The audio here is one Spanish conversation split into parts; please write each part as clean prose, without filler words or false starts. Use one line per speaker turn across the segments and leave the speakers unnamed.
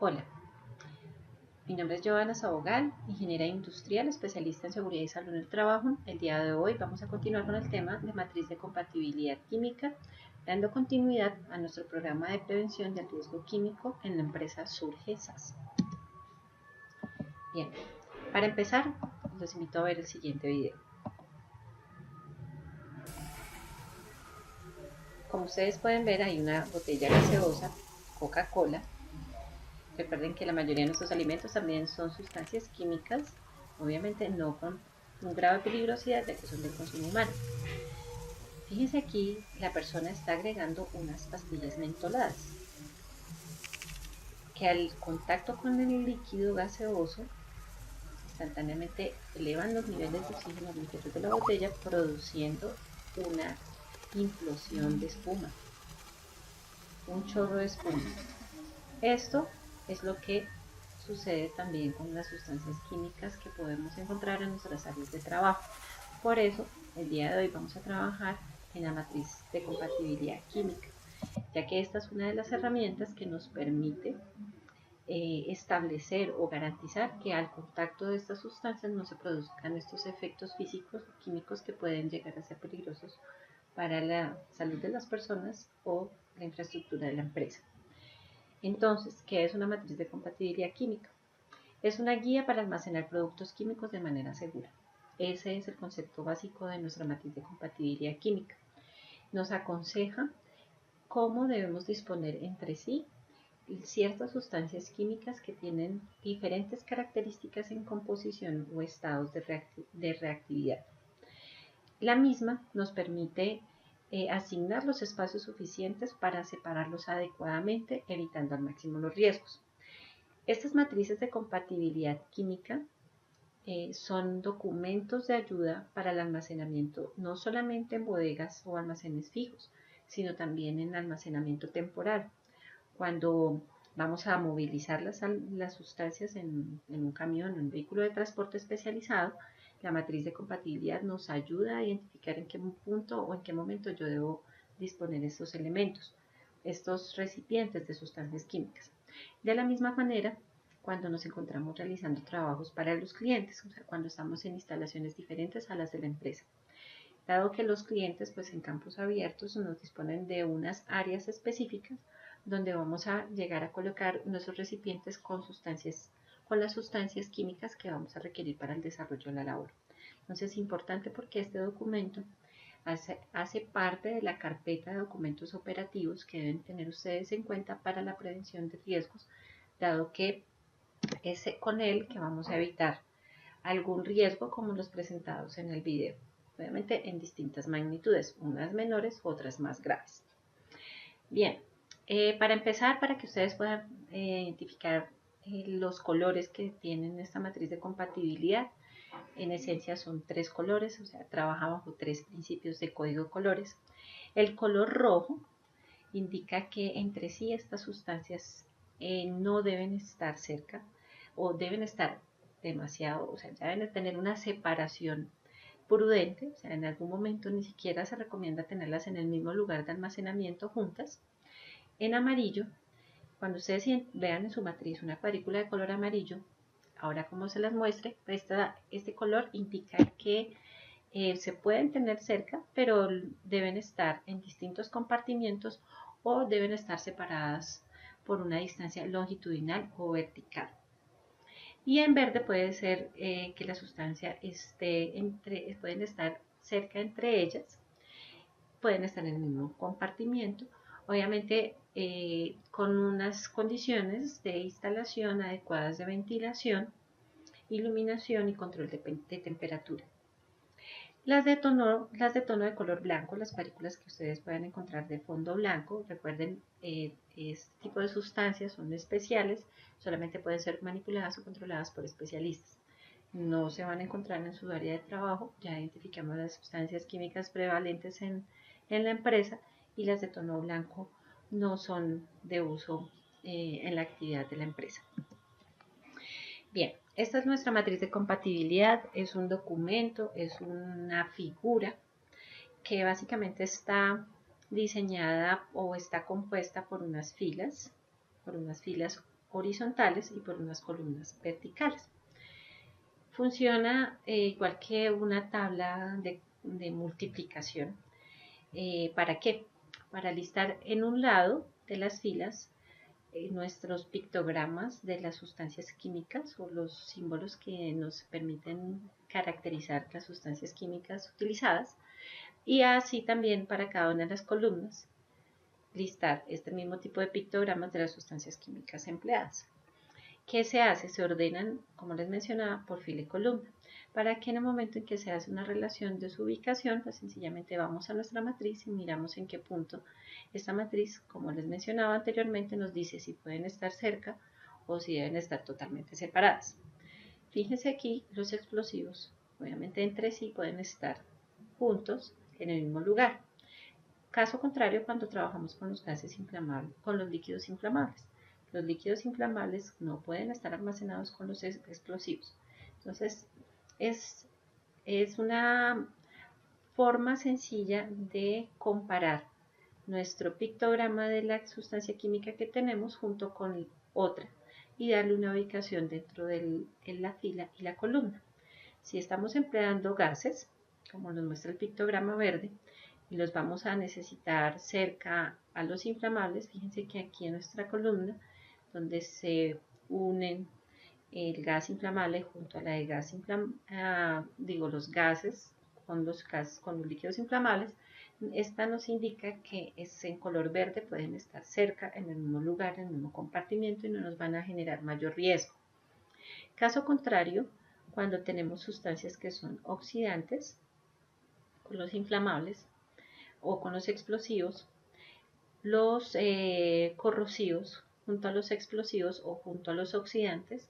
Hola, mi nombre es Joana Sabogal, ingeniera industrial, especialista en seguridad y salud en el trabajo. El día de hoy vamos a continuar con el tema de matriz de compatibilidad química, dando continuidad a nuestro programa de prevención del riesgo químico en la empresa Surgesas. Bien, para empezar, los invito a ver el siguiente video. Como ustedes pueden ver, hay una botella gaseosa, Coca-Cola. Recuerden que la mayoría de nuestros alimentos también son sustancias químicas, obviamente no con un grado de peligrosidad ya que son del consumo humano. Fíjense aquí, la persona está agregando unas pastillas mentoladas que al contacto con el líquido gaseoso instantáneamente elevan los niveles de oxígeno al interior de la botella, produciendo una implosión de espuma, un chorro de espuma. Esto es lo que sucede también con las sustancias químicas que podemos encontrar en nuestras áreas de trabajo. Por eso, el día de hoy vamos a trabajar en la matriz de compatibilidad química, ya que esta es una de las herramientas que nos permite establecer o garantizar que al contacto de estas sustancias no se produzcan estos efectos físicos o químicos que pueden llegar a ser peligrosos para la salud de las personas o la infraestructura de la empresa. Entonces, ¿qué es una matriz de compatibilidad química? Es una guía para almacenar productos químicos de manera segura. Ese es el concepto básico de nuestra matriz de compatibilidad química. Nos aconseja cómo debemos disponer entre sí ciertas sustancias químicas que tienen diferentes características en composición o estados de reactividad. La misma nos permite asignar los espacios suficientes para separarlos adecuadamente, evitando al máximo los riesgos. Estas matrices de compatibilidad química son documentos de ayuda para el almacenamiento no solamente en bodegas o almacenes fijos, sino también en almacenamiento temporal. Cuando vamos a movilizar las sustancias en un camión o en un vehículo de transporte especializado, la matriz de compatibilidad nos ayuda a identificar en qué punto o en qué momento yo debo disponer estos elementos, estos recipientes de sustancias químicas. De la misma manera, cuando nos encontramos realizando trabajos para los clientes, o sea, cuando estamos en instalaciones diferentes a las de la empresa. Dado que los clientes, pues en campos abiertos, nos disponen de unas áreas específicas donde vamos a llegar a colocar nuestros recipientes con las sustancias químicas que vamos a requerir para el desarrollo de la labor. Entonces es importante porque este documento hace parte de la carpeta de documentos operativos que deben tener ustedes en cuenta para la prevención de riesgos, dado que es con él que vamos a evitar algún riesgo como los presentados en el video, obviamente en distintas magnitudes, unas menores, otras más graves. Bien, para empezar, para que ustedes puedan identificar los colores que tienen esta matriz de compatibilidad, en esencia son 3 colores, o sea, trabaja bajo 3 principios de código de colores. El color rojo indica que entre sí estas sustancias no deben estar cerca o deben estar demasiado, o sea, ya deben tener una separación prudente, o sea, en algún momento ni siquiera se recomienda tenerlas en el mismo lugar de almacenamiento juntas. En amarillo, cuando ustedes vean en su matriz una cuadrícula de color amarillo, ahora como se las muestre, este color indica que se pueden tener cerca, pero deben estar en distintos compartimientos o deben estar separadas por una distancia longitudinal o vertical. Y en verde puede ser que la sustancia pueden estar cerca entre ellas, pueden estar en el mismo compartimiento, obviamente con unas condiciones de instalación adecuadas de ventilación, iluminación y control de temperatura. Las de tono de color blanco, las partículas que ustedes pueden encontrar de fondo blanco, recuerden, este tipo de sustancias son especiales, solamente pueden ser manipuladas o controladas por especialistas. No se van a encontrar en su área de trabajo, ya identificamos las sustancias químicas prevalentes en la empresa y las de tono blanco no son de uso en la actividad de la empresa. Bien, esta es nuestra matriz de compatibilidad, es un documento, es una figura que básicamente está diseñada o está compuesta por unas filas horizontales y por unas columnas verticales. Funciona igual que una tabla de multiplicación. ¿Para qué? Para listar en un lado de las filas nuestros pictogramas de las sustancias químicas o los símbolos que nos permiten caracterizar las sustancias químicas utilizadas, y así también para cada una de las columnas listar este mismo tipo de pictogramas de las sustancias químicas empleadas. ¿Qué se hace? Se ordenan, como les mencionaba, por fila y columna, para que en el momento en que se hace una relación de su ubicación, pues sencillamente vamos a nuestra matriz y miramos en qué punto esta matriz, como les mencionaba anteriormente, nos dice si pueden estar cerca o si deben estar totalmente separadas. Fíjense aquí los explosivos, obviamente entre sí pueden estar juntos en el mismo lugar. Caso contrario cuando trabajamos con los gases inflamables, con los líquidos inflamables. Los líquidos inflamables no pueden estar almacenados con los explosivos. Entonces, es una forma sencilla de comparar nuestro pictograma de la sustancia química que tenemos junto con otra y darle una ubicación dentro de la fila y la columna. Si estamos empleando gases, como nos muestra el pictograma verde, y los vamos a necesitar cerca a los inflamables, fíjense que aquí en nuestra columna, donde se unen el gas inflamable junto a la de gas los gases con los líquidos inflamables, esta nos indica que es en color verde, pueden estar cerca, en el mismo lugar, en el mismo compartimiento y no nos van a generar mayor riesgo. Caso contrario, cuando tenemos sustancias que son oxidantes, con los inflamables o con los explosivos, los corrosivos junto a los explosivos o junto a los oxidantes,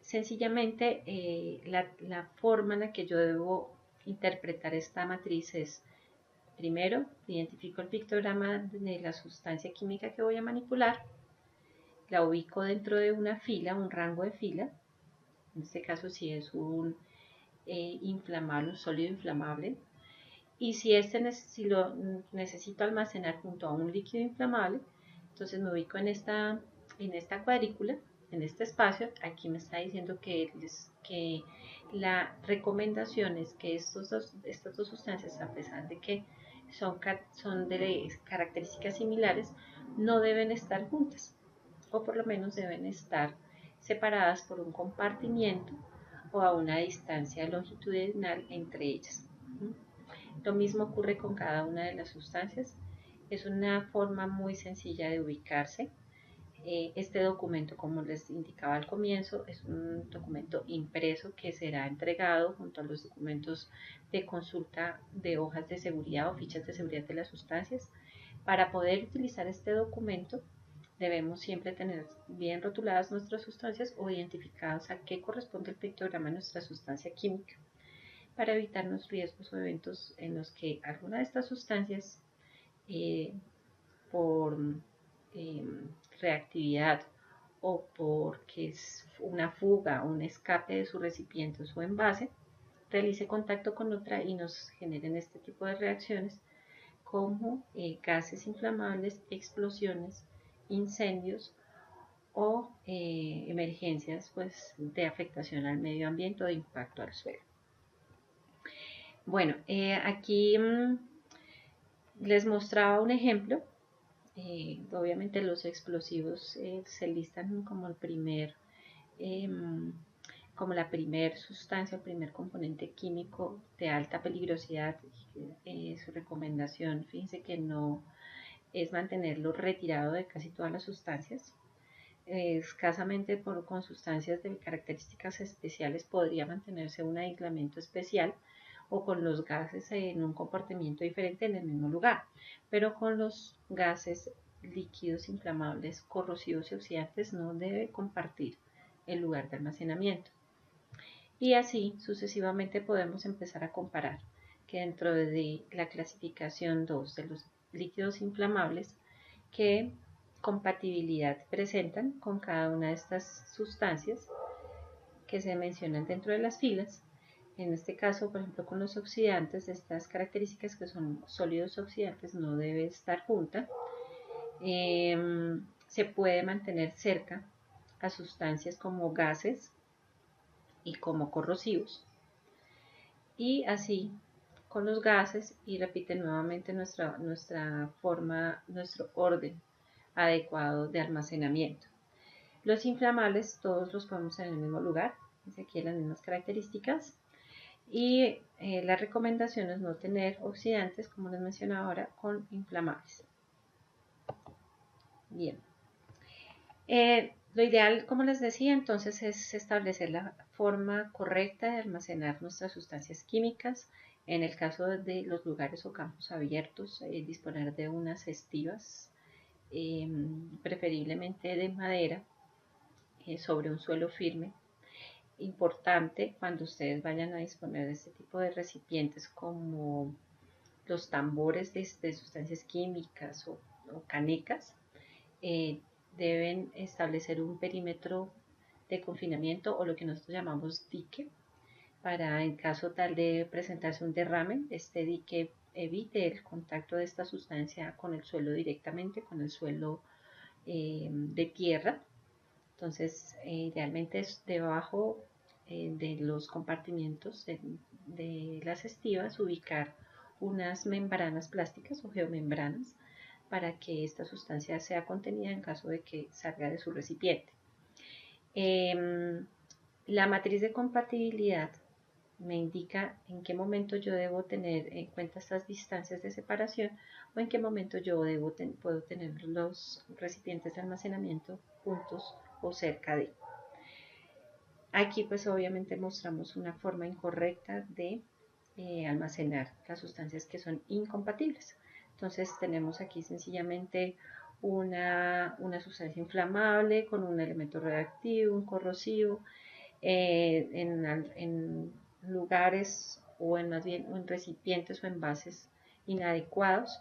sencillamente la forma en la que yo debo interpretar esta matriz es: primero, identifico el pictograma de la sustancia química que voy a manipular, la ubico dentro de una fila, un rango de fila. En este caso, si es un inflamable, un sólido inflamable, y si lo necesito almacenar junto a un líquido inflamable, entonces me ubico en esta cuadrícula, en este espacio. Aquí me está diciendo que la recomendación es que estas dos sustancias, a pesar de que son de características similares, no deben estar juntas, o por lo menos deben estar separadas por un compartimiento o a una distancia longitudinal entre ellas. Lo mismo ocurre con cada una de las sustancias. Es una forma muy sencilla de ubicarse. Este documento, como les indicaba al comienzo, es un documento impreso que será entregado junto a los documentos de consulta de hojas de seguridad o fichas de seguridad de las sustancias. Para poder utilizar este documento, debemos siempre tener bien rotuladas nuestras sustancias o identificadas a qué corresponde el pictograma de nuestra sustancia química, para evitarnos riesgos o eventos en los que alguna de estas sustancias, por reactividad o porque es una fuga o un escape de su recipiente o su envase, realice contacto con otra y nos generen este tipo de reacciones como gases inflamables, explosiones, incendios o emergencias pues, de afectación al medio ambiente o de impacto al suelo. Bueno, aquí les mostraba un ejemplo. Obviamente los explosivos se listan como como la primer sustancia, el primer componente químico de alta peligrosidad. Su recomendación, fíjense que no es mantenerlo retirado de casi todas las sustancias. Escasamente con sustancias de características especiales podría mantenerse un aislamiento especial, o con los gases en un comportamiento diferente en el mismo lugar, pero con los gases líquidos inflamables, corrosivos y oxidantes no debe compartir el lugar de almacenamiento. Y así sucesivamente podemos empezar a comparar que dentro de la clasificación 2 de los líquidos inflamables, qué compatibilidad presentan con cada una de estas sustancias que se mencionan dentro de las filas. En este caso, por ejemplo, con los oxidantes, estas características que son sólidos oxidantes no debe estar junta. se puede mantener cerca a sustancias como gases y como corrosivos, y así con los gases, y repite nuevamente nuestra forma, nuestro orden adecuado de almacenamiento. Los inflamables todos los ponemos en el mismo lugar, dice aquí las mismas características, y la recomendación es no tener oxidantes, como les mencionaba ahora, con inflamables. Bien. Lo ideal, como les decía, entonces es establecer la forma correcta de almacenar nuestras sustancias químicas. En el caso de los lugares o campos abiertos, disponer de unas estivas, preferiblemente de madera, sobre un suelo firme. Importante cuando ustedes vayan a disponer de este tipo de recipientes como los tambores de sustancias químicas o canecas, deben establecer un perímetro de confinamiento o lo que nosotros llamamos dique, para en caso tal de presentarse un derrame, este dique evite el contacto de esta sustancia con el suelo directamente, con el suelo de tierra. Entonces, idealmente es debajo de los compartimientos de las estivas ubicar unas membranas plásticas o geomembranas para que esta sustancia sea contenida en caso de que salga de su recipiente. La matriz de compatibilidad me indica en qué momento yo debo tener en cuenta estas distancias de separación o en qué momento yo puedo tener los recipientes de almacenamiento juntos o cerca de. Aquí pues obviamente mostramos una forma incorrecta de almacenar las sustancias que son incompatibles. Entonces tenemos aquí sencillamente una sustancia inflamable con un elemento reactivo, un corrosivo, en lugares o más bien en recipientes o envases inadecuados.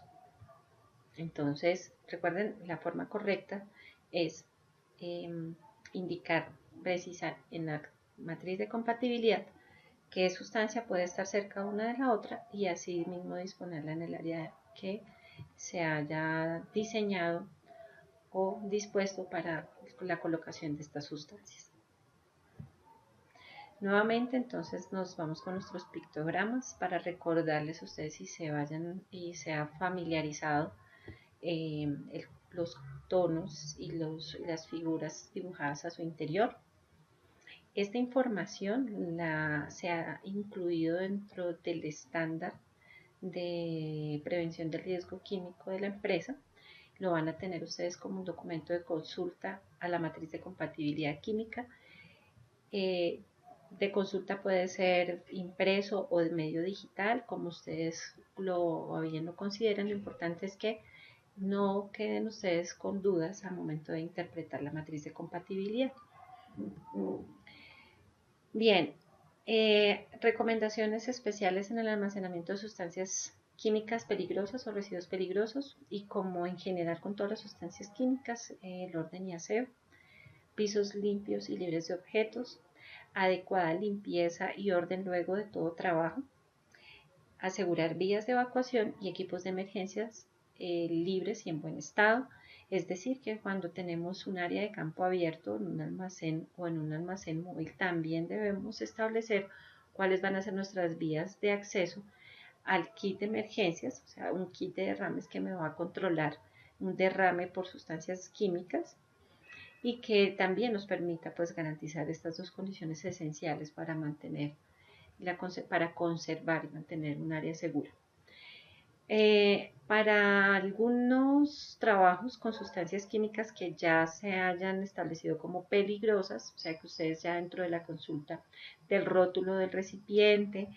Entonces recuerden, la forma correcta es indicar, precisar en la matriz de compatibilidad qué sustancia puede estar cerca una de la otra y así mismo disponerla en el área que se haya diseñado o dispuesto para la colocación de estas sustancias. Nuevamente entonces nos vamos con nuestros pictogramas para recordarles a ustedes si se vayan y se ha familiarizado los tonos y las figuras dibujadas a su interior. Esta información se ha incluido dentro del estándar de prevención del riesgo químico de la empresa. Lo van a tener ustedes como un documento de consulta a la matriz de compatibilidad química. De consulta puede ser impreso o de medio digital, como ustedes lo bien lo consideran. Lo importante es que no queden ustedes con dudas al momento de interpretar la matriz de compatibilidad. Bien, recomendaciones especiales en el almacenamiento de sustancias químicas peligrosas o residuos peligrosos, y como en general con todas las sustancias químicas, el orden y aseo, pisos limpios y libres de objetos, adecuada limpieza y orden luego de todo trabajo, asegurar vías de evacuación y equipos de emergencias libres y en buen estado. Es decir, que cuando tenemos un área de campo abierto en un almacén o en un almacén móvil, también debemos establecer cuáles van a ser nuestras vías de acceso al kit de emergencias, o sea, un kit de derrames que me va a controlar un derrame por sustancias químicas y que también nos permita pues garantizar estas dos condiciones esenciales para conservar y mantener un área segura. Para algunos trabajos con sustancias químicas que ya se hayan establecido como peligrosas, o sea que ustedes ya dentro de la consulta del rótulo del recipiente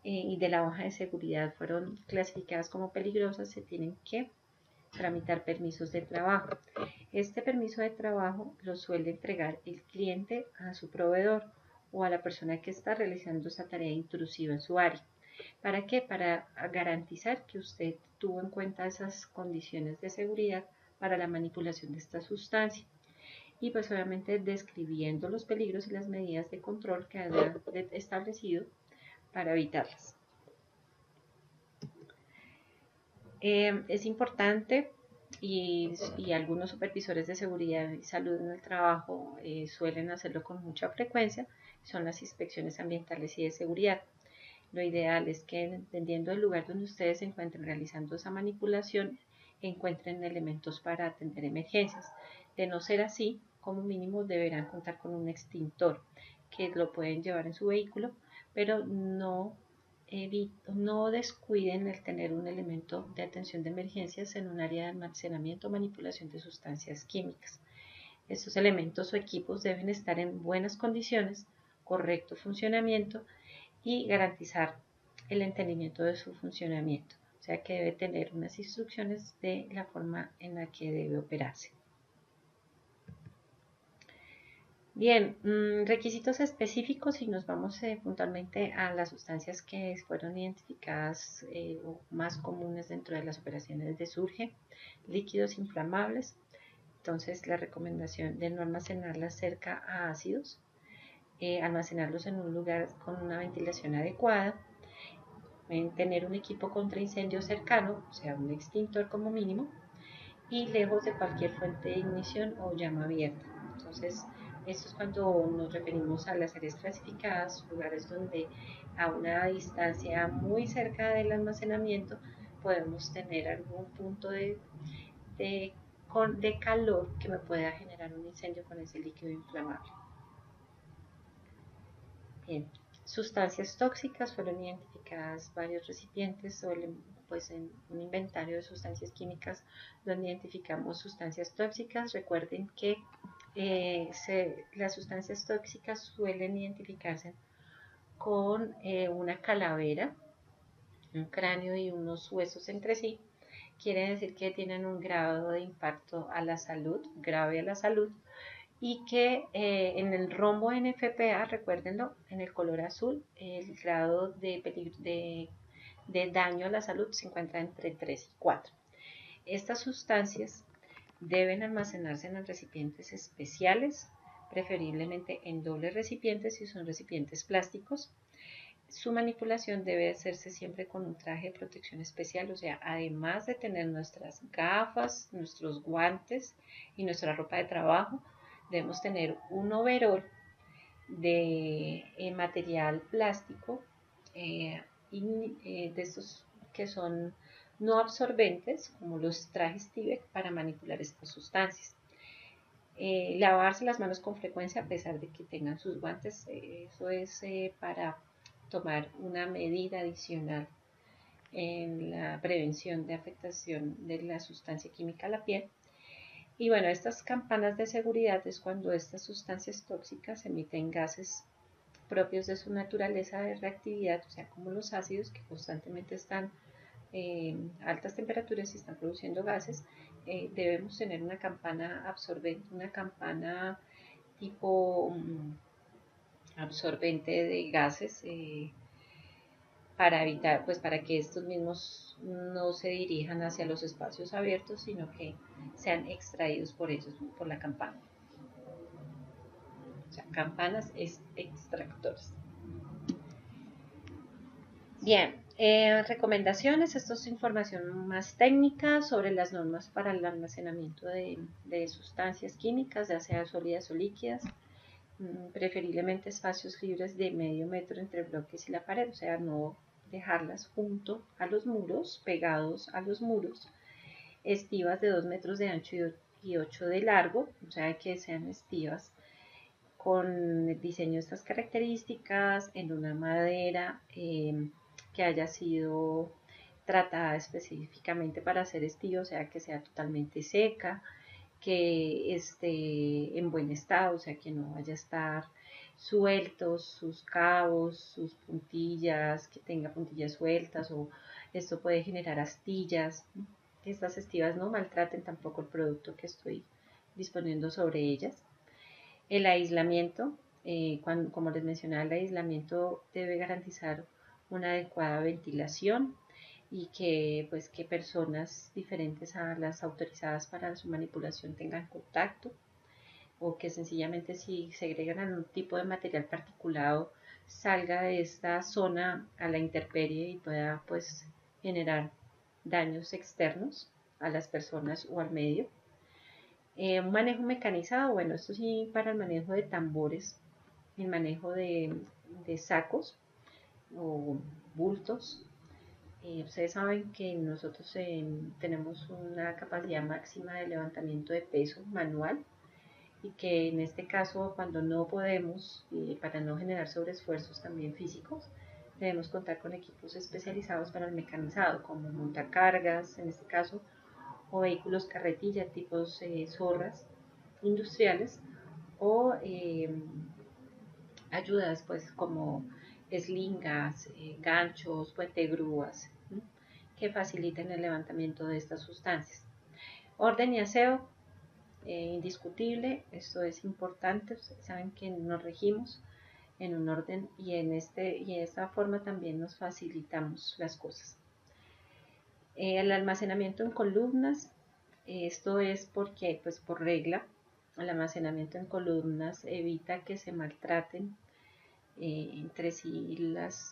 y de la hoja de seguridad fueron clasificadas como peligrosas, se tienen que tramitar permisos de trabajo. Este permiso de trabajo lo suele entregar el cliente a su proveedor o a la persona que está realizando esa tarea intrusiva en su área. ¿Para qué? Para garantizar que usted tuvo en cuenta esas condiciones de seguridad para la manipulación de esta sustancia. Y pues obviamente describiendo los peligros y las medidas de control que haya establecido para evitarlas. Es importante y algunos supervisores de seguridad y salud en el trabajo suelen hacerlo con mucha frecuencia, son las inspecciones ambientales y de seguridad. Lo ideal es que, dependiendo del lugar donde ustedes se encuentren realizando esa manipulación, encuentren elementos para atender emergencias. De no ser así, como mínimo deberán contar con un extintor que lo pueden llevar en su vehículo, pero no descuiden el tener un elemento de atención de emergencias en un área de almacenamiento o manipulación de sustancias químicas. Estos elementos o equipos deben estar en buenas condiciones, correcto funcionamiento y garantizar el entendimiento de su funcionamiento. O sea que debe tener unas instrucciones de la forma en la que debe operarse. Bien, requisitos específicos y nos vamos puntualmente a las sustancias que fueron identificadas o más comunes dentro de las operaciones de SURGE, líquidos inflamables. Entonces la recomendación de no almacenarlas cerca a ácidos, almacenarlos en un lugar con una ventilación adecuada, tener un equipo contra incendio cercano, o sea, un extintor como mínimo, y lejos de cualquier fuente de ignición o llama abierta. Entonces, esto es cuando nos referimos a las áreas clasificadas, lugares donde a una distancia muy cerca del almacenamiento podemos tener algún punto de, de calor que me pueda generar un incendio con ese líquido inflamable. Bien, sustancias tóxicas, fueron identificadas varios recipientes pues en un inventario de sustancias químicas donde identificamos sustancias tóxicas. Recuerden que las sustancias tóxicas suelen identificarse con una calavera, un cráneo y unos huesos entre sí. Quiere decir que tienen un grado de impacto a la salud, grave a la salud, y que en el rombo NFPA, recuérdenlo, en el color azul, el grado de daño a la salud se encuentra entre 3 y 4. Estas sustancias deben almacenarse en recipientes especiales, preferiblemente en doble recipiente si son recipientes plásticos. Su manipulación debe hacerse siempre con un traje de protección especial, o sea, además de tener nuestras gafas, nuestros guantes y nuestra ropa de trabajo, debemos tener un overol de material plástico de estos que son no absorbentes, como los trajes Tyvek, para manipular estas sustancias. Lavarse las manos con frecuencia a pesar de que tengan sus guantes, eso es para tomar una medida adicional en la prevención de afectación de la sustancia química a la piel. Y bueno, estas campanas de seguridad es cuando estas sustancias tóxicas emiten gases propios de su naturaleza de reactividad, o sea, como los ácidos que constantemente están a altas temperaturas y están produciendo gases. Debemos tener una campana absorbente, una campana tipo absorbente de gases para evitar, pues para que estos mismos no se dirijan hacia los espacios abiertos, sino que sean extraídos por ellos, por la campana. O sea, campanas es extractores. Bien, recomendaciones, esto es información más técnica sobre las normas para el almacenamiento de sustancias químicas, ya sea sólidas o líquidas, preferiblemente espacios libres de medio metro entre bloques y la pared, o sea, no dejarlas junto a los muros, pegados a los muros, estivas de 2 metros de ancho y 8 de largo, o sea, que sean estivas con el diseño de estas características en una madera que haya sido tratada específicamente para hacer estío, o sea, que sea totalmente seca, que esté en buen estado, o sea, que no vaya a estar sueltos sus cabos, sus puntillas, que tenga puntillas sueltas, o esto puede generar astillas. Que estas estivas no maltraten tampoco el producto que estoy disponiendo sobre ellas. El aislamiento, como les mencionaba, el aislamiento debe garantizar una adecuada ventilación y que personas diferentes a las autorizadas para su manipulación tengan contacto, o que sencillamente si segregan algún tipo de material particulado salga de esta zona a la intemperie y pueda pues generar daños externos. a las personas o al medio. Un manejo mecanizado, bueno, esto sí para el manejo de tambores, el manejo de sacos o bultos. Ustedes saben que nosotros tenemos una capacidad máxima de levantamiento de peso manual y que en este caso cuando no podemos, para no generar sobreesfuerzos también físicos, debemos contar con equipos especializados para el mecanizado, como montacargas en este caso, o vehículos carretilla tipos zorras industriales, o ayudas pues como eslingas, ganchos, puentegrúas, ¿sí? Que faciliten el levantamiento de estas sustancias. Orden y aseo, indiscutible, esto es importante. Ustedes saben que nos regimos en un orden y de esta forma también nos facilitamos las cosas. El almacenamiento en columnas, esto es porque pues por regla el almacenamiento en columnas evita que se maltraten entre sí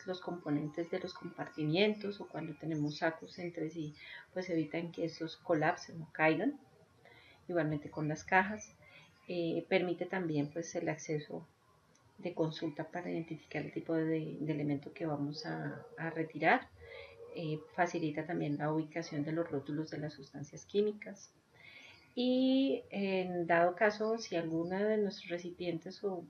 los componentes de los compartimientos, o cuando tenemos sacos entre sí pues evitan que esos colapsen o caigan. Igualmente con las cajas, permite también pues el acceso de consulta para identificar el tipo de elemento que vamos a retirar. Facilita también la ubicación de los rótulos de las sustancias químicas. Y en dado caso, si alguna de nuestros recipientes o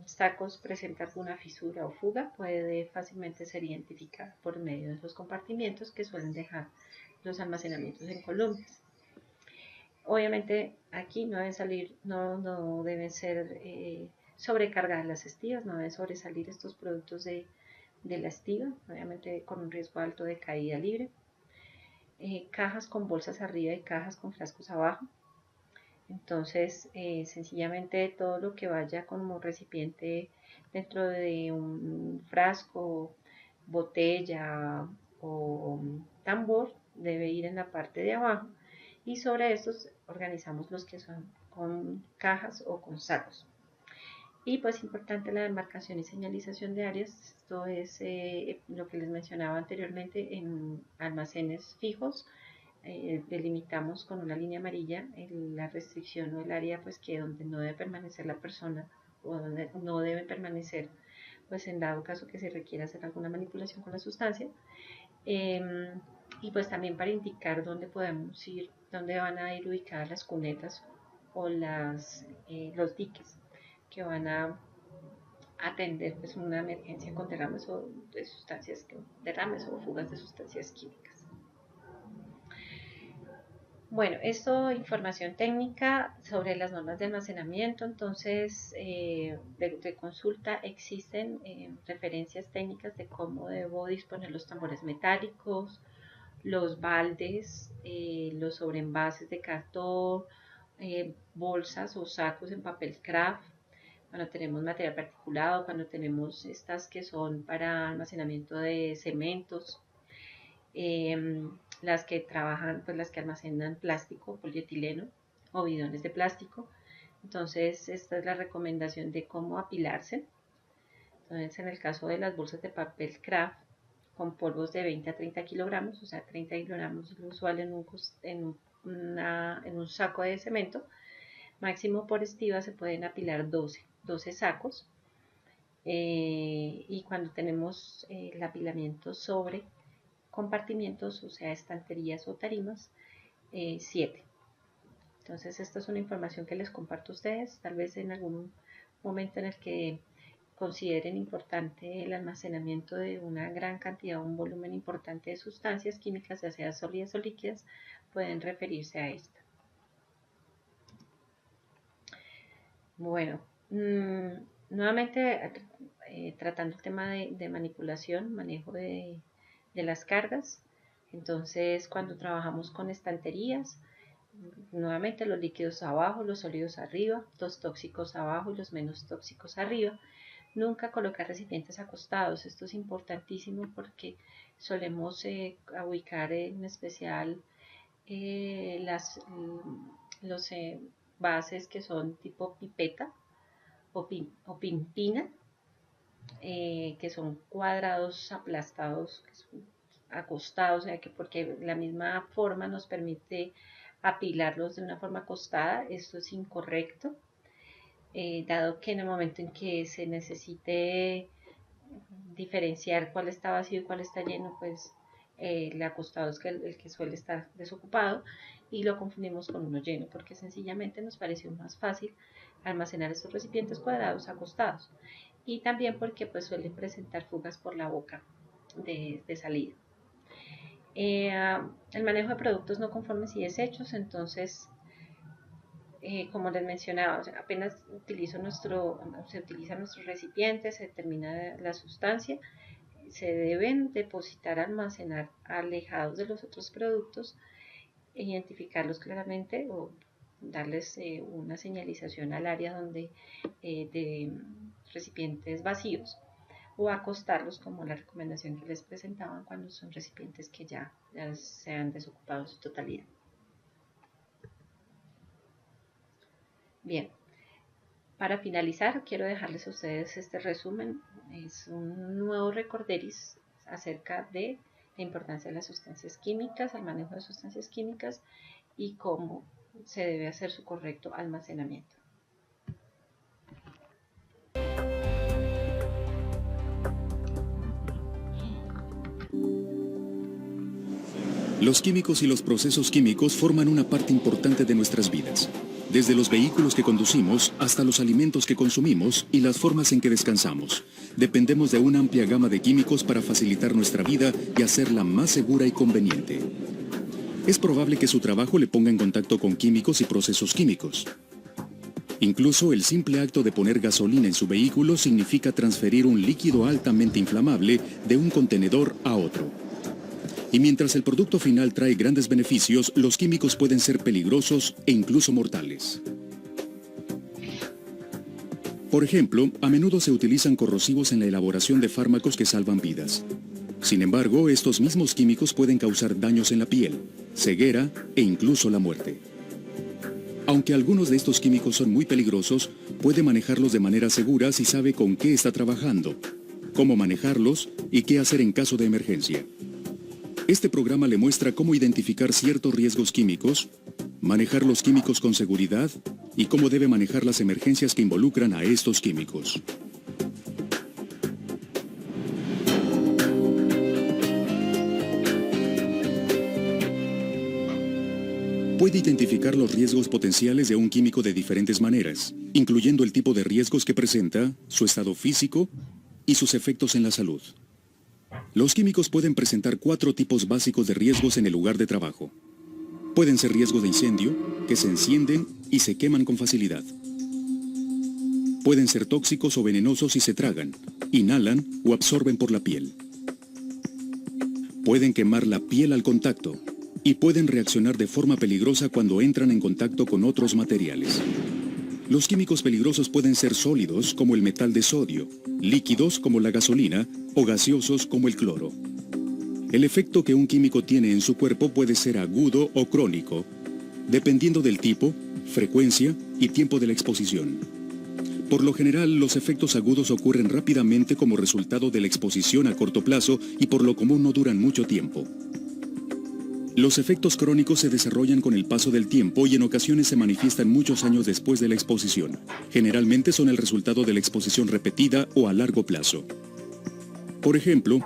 sacos presenta alguna fisura o fuga, puede fácilmente ser identificada por medio de los compartimientos que suelen dejar los almacenamientos en columnas. Obviamente aquí no deben salir, no deben ser sobrecargadas las estivas, no deben sobresalir estos productos de la estiva, obviamente con un riesgo alto de caída libre. Cajas con bolsas arriba y cajas con frascos abajo. Entonces, sencillamente todo lo que vaya como recipiente dentro de un frasco, botella o tambor debe ir en la parte de abajo, y sobre estos organizamos los que son con cajas o con sacos. Y pues importante la demarcación y señalización de áreas. Esto es lo que les mencionaba anteriormente. En almacenes fijos delimitamos con una línea amarilla la restricción o el área pues que donde no debe permanecer la persona, o donde no debe permanecer pues en dado caso que se requiera hacer alguna manipulación con la sustancia. Y pues también para indicar dónde podemos ir, dónde van a ir ubicadas las cunetas o los diques que van a atender pues una emergencia con derrames o de sustancias, derrames o fugas de sustancias químicas. Bueno, esto información técnica sobre las normas de almacenamiento. Entonces de consulta existen referencias técnicas de cómo debo disponer los tambores metálicos, los baldes, los sobreenvases de cartón, bolsas o sacos en papel craft, cuando tenemos material particulado, cuando tenemos estas que son para almacenamiento de cementos, las que trabajan, pues las que almacenan plástico, polietileno o bidones de plástico. Entonces, esta es la recomendación de cómo apilarse. Entonces, en el caso de las bolsas de papel craft, con polvos de 20 a 30 kilogramos, o sea, 30 kilogramos es lo usual en un saco de cemento. Máximo por estiva se pueden apilar 12 sacos. Y cuando tenemos el apilamiento sobre compartimientos, o sea, estanterías o tarimas, 7. Entonces, esta es una información que les comparto a ustedes, tal vez en algún momento en el que consideren importante el almacenamiento de una gran cantidad, un volumen importante de sustancias químicas, ya sea sólidas o líquidas, pueden referirse a esta. Bueno, nuevamente tratando el tema de manipulación, manejo de las cargas. Entonces, cuando trabajamos con estanterías, nuevamente los líquidos abajo, los sólidos arriba, los tóxicos abajo y los menos tóxicos arriba. Nunca colocar recipientes acostados. Esto es importantísimo porque solemos ubicar en especial los bases que son tipo pipeta o pimpina, que son cuadrados aplastados, que son acostados, o sea que porque la misma forma nos permite apilarlos de una forma acostada. Esto es incorrecto, dado que en el momento en que se necesite diferenciar cuál está vacío y cuál está lleno, pues el acostado es el que suele estar desocupado y lo confundimos con uno lleno, porque sencillamente nos pareció más fácil almacenar estos recipientes cuadrados acostados, y también porque pues suelen presentar fugas por la boca de salida. El manejo de productos no conformes y desechos. Entonces, como les mencionaba, o sea, apenas se utilizan nuestros recipientes, se determina la sustancia, se deben depositar, almacenar alejados de los otros productos, identificarlos claramente o darles una señalización al área donde de recipientes vacíos, o acostarlos como la recomendación que les presentaban cuando son recipientes que ya se han desocupado en su totalidad. Bien, para finalizar quiero dejarles a ustedes este resumen. Es un nuevo recorderis acerca de la importancia de las sustancias químicas, el manejo de sustancias químicas y cómo se debe hacer su correcto almacenamiento.
Los químicos y los procesos químicos forman una parte importante de nuestras vidas, desde los vehículos que conducimos hasta los alimentos que consumimos y las formas en que descansamos. Dependemos de una amplia gama de químicos para facilitar nuestra vida y hacerla más segura y conveniente. Es probable que su trabajo le ponga en contacto con químicos y procesos químicos. Incluso el simple acto de poner gasolina en su vehículo significa transferir un líquido altamente inflamable de un contenedor a otro. Y mientras el producto final trae grandes beneficios, los químicos pueden ser peligrosos e incluso mortales. Por ejemplo, a menudo se utilizan corrosivos en la elaboración de fármacos que salvan vidas. Sin embargo, estos mismos químicos pueden causar daños en la piel, ceguera e incluso la muerte. Aunque algunos de estos químicos son muy peligrosos, puede manejarlos de manera segura si sabe con qué está trabajando, cómo manejarlos y qué hacer en caso de emergencia. Este programa le muestra cómo identificar ciertos riesgos químicos, manejar los químicos con seguridad y cómo debe manejar las emergencias que involucran a estos químicos. Puede identificar los riesgos potenciales de un químico de diferentes maneras, incluyendo el tipo de riesgos que presenta, su estado físico y sus efectos en la salud. Los químicos pueden presentar 4 tipos básicos de riesgos en el lugar de trabajo. Pueden ser riesgos de incendio, que se encienden y se queman con facilidad. Pueden ser tóxicos o venenosos si se tragan, inhalan o absorben por la piel. Pueden quemar la piel al contacto y pueden reaccionar de forma peligrosa cuando entran en contacto con otros materiales. Los químicos peligrosos pueden ser sólidos, como el metal de sodio, líquidos, como la gasolina, o gaseosos, como el cloro. El efecto que un químico tiene en su cuerpo puede ser agudo o crónico, dependiendo del tipo, frecuencia y tiempo de la exposición. Por lo general, los efectos agudos ocurren rápidamente como resultado de la exposición a corto plazo y por lo común no duran mucho tiempo. Los efectos crónicos se desarrollan con el paso del tiempo y en ocasiones se manifiestan muchos años después de la exposición. Generalmente son el resultado de la exposición repetida o a largo plazo. Por ejemplo,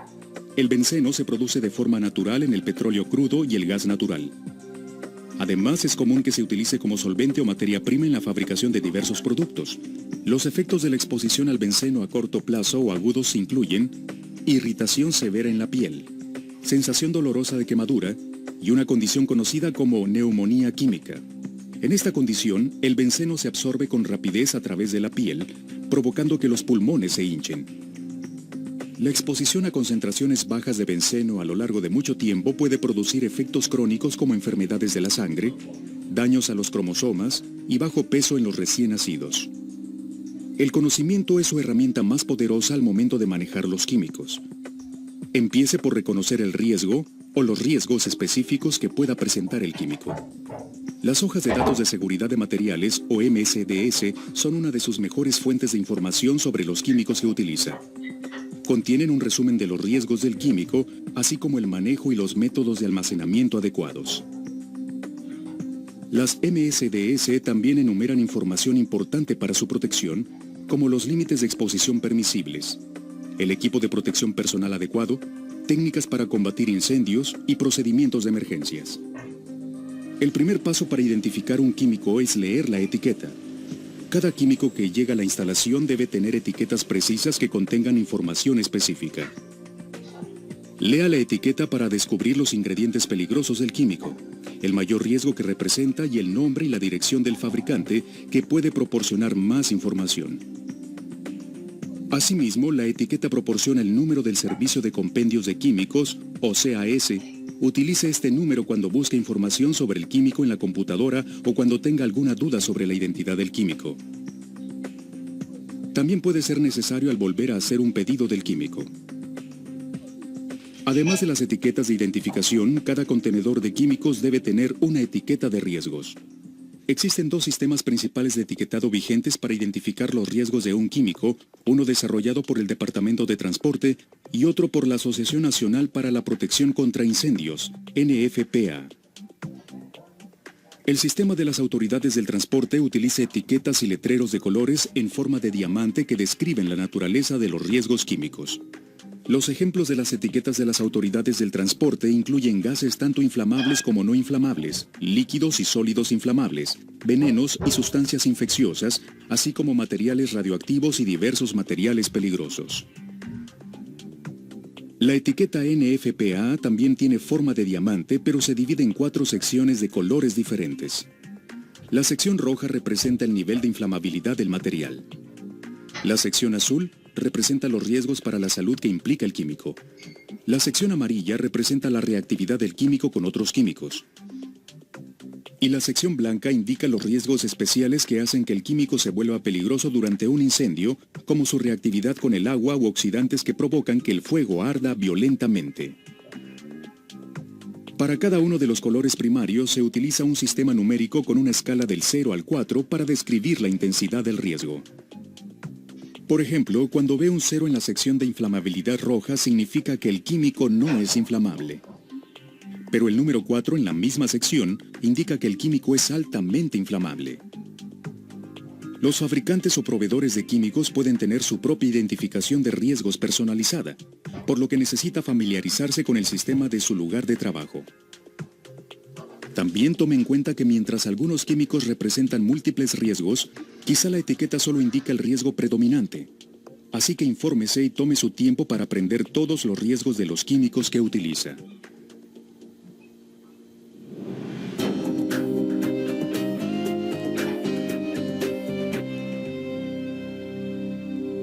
el benceno se produce de forma natural en el petróleo crudo y el gas natural. Además, es común que se utilice como solvente o materia prima en la fabricación de diversos productos. Los efectos de la exposición al benceno a corto plazo o agudos incluyen irritación severa en la piel, sensación dolorosa de quemadura, y una condición conocida como neumonía química. En esta condición, el benceno se absorbe con rapidez a través de la piel, provocando que los pulmones se hinchen. La exposición a concentraciones bajas de benceno a lo largo de mucho tiempo puede producir efectos crónicos como enfermedades de la sangre, daños a los cromosomas y bajo peso en los recién nacidos. El conocimiento es su herramienta más poderosa al momento de manejar los químicos. Empiece por reconocer el riesgo o los riesgos específicos que pueda presentar el químico. Las hojas de datos de seguridad de materiales, o MSDS, son una de sus mejores fuentes de información sobre los químicos que utiliza. Contienen un resumen de los riesgos del químico, así como el manejo y los métodos de almacenamiento adecuados. Las MSDS también enumeran información importante para su protección, como los límites de exposición permisibles, el equipo de protección personal adecuado, técnicas para combatir incendios y procedimientos de emergencias. El primer paso para identificar un químico es leer la etiqueta. Cada químico que llega a la instalación debe tener etiquetas precisas que contengan información específica. Lea la etiqueta para descubrir los ingredientes peligrosos del químico, el mayor riesgo que representa y el nombre y la dirección del fabricante que puede proporcionar más información. Asimismo, la etiqueta proporciona el número del Servicio de Compendios de Químicos, o CAS. Utilice este número cuando busque información sobre el químico en la computadora o cuando tenga alguna duda sobre la identidad del químico. También puede ser necesario al volver a hacer un pedido del químico. Además de las etiquetas de identificación, cada contenedor de químicos debe tener una etiqueta de riesgos. Existen dos sistemas principales de etiquetado vigentes para identificar los riesgos de un químico, uno desarrollado por el Departamento de Transporte y otro por la Asociación Nacional para la Protección contra Incendios, NFPA. El sistema de las autoridades del transporte utiliza etiquetas y letreros de colores en forma de diamante que describen la naturaleza de los riesgos químicos. Los ejemplos de las etiquetas de las autoridades del transporte incluyen gases tanto inflamables como no inflamables, líquidos y sólidos inflamables, venenos y sustancias infecciosas, así como materiales radioactivos y diversos materiales peligrosos. La etiqueta NFPA también tiene forma de diamante, pero se divide en 4 secciones de colores diferentes. La sección roja representa el nivel de inflamabilidad del material. La sección azul representa los riesgos para la salud que implica el químico. La sección amarilla representa la reactividad del químico con otros químicos. Y la sección blanca indica los riesgos especiales que hacen que el químico se vuelva peligroso durante un incendio, como su reactividad con el agua u oxidantes que provocan que el fuego arda violentamente. Para cada uno de los colores primarios se utiliza un sistema numérico con una escala del 0 al 4 para describir la intensidad del riesgo. Por ejemplo, cuando ve un 0 en la sección de inflamabilidad roja significa que el químico no es inflamable. Pero el número 4 en la misma sección indica que el químico es altamente inflamable. Los fabricantes o proveedores de químicos pueden tener su propia identificación de riesgos personalizada, por lo que necesita familiarizarse con el sistema de su lugar de trabajo. También tome en cuenta que mientras algunos químicos representan múltiples riesgos, quizá la etiqueta solo indica el riesgo predominante. Así que infórmese y tome su tiempo para aprender todos los riesgos de los químicos que utiliza.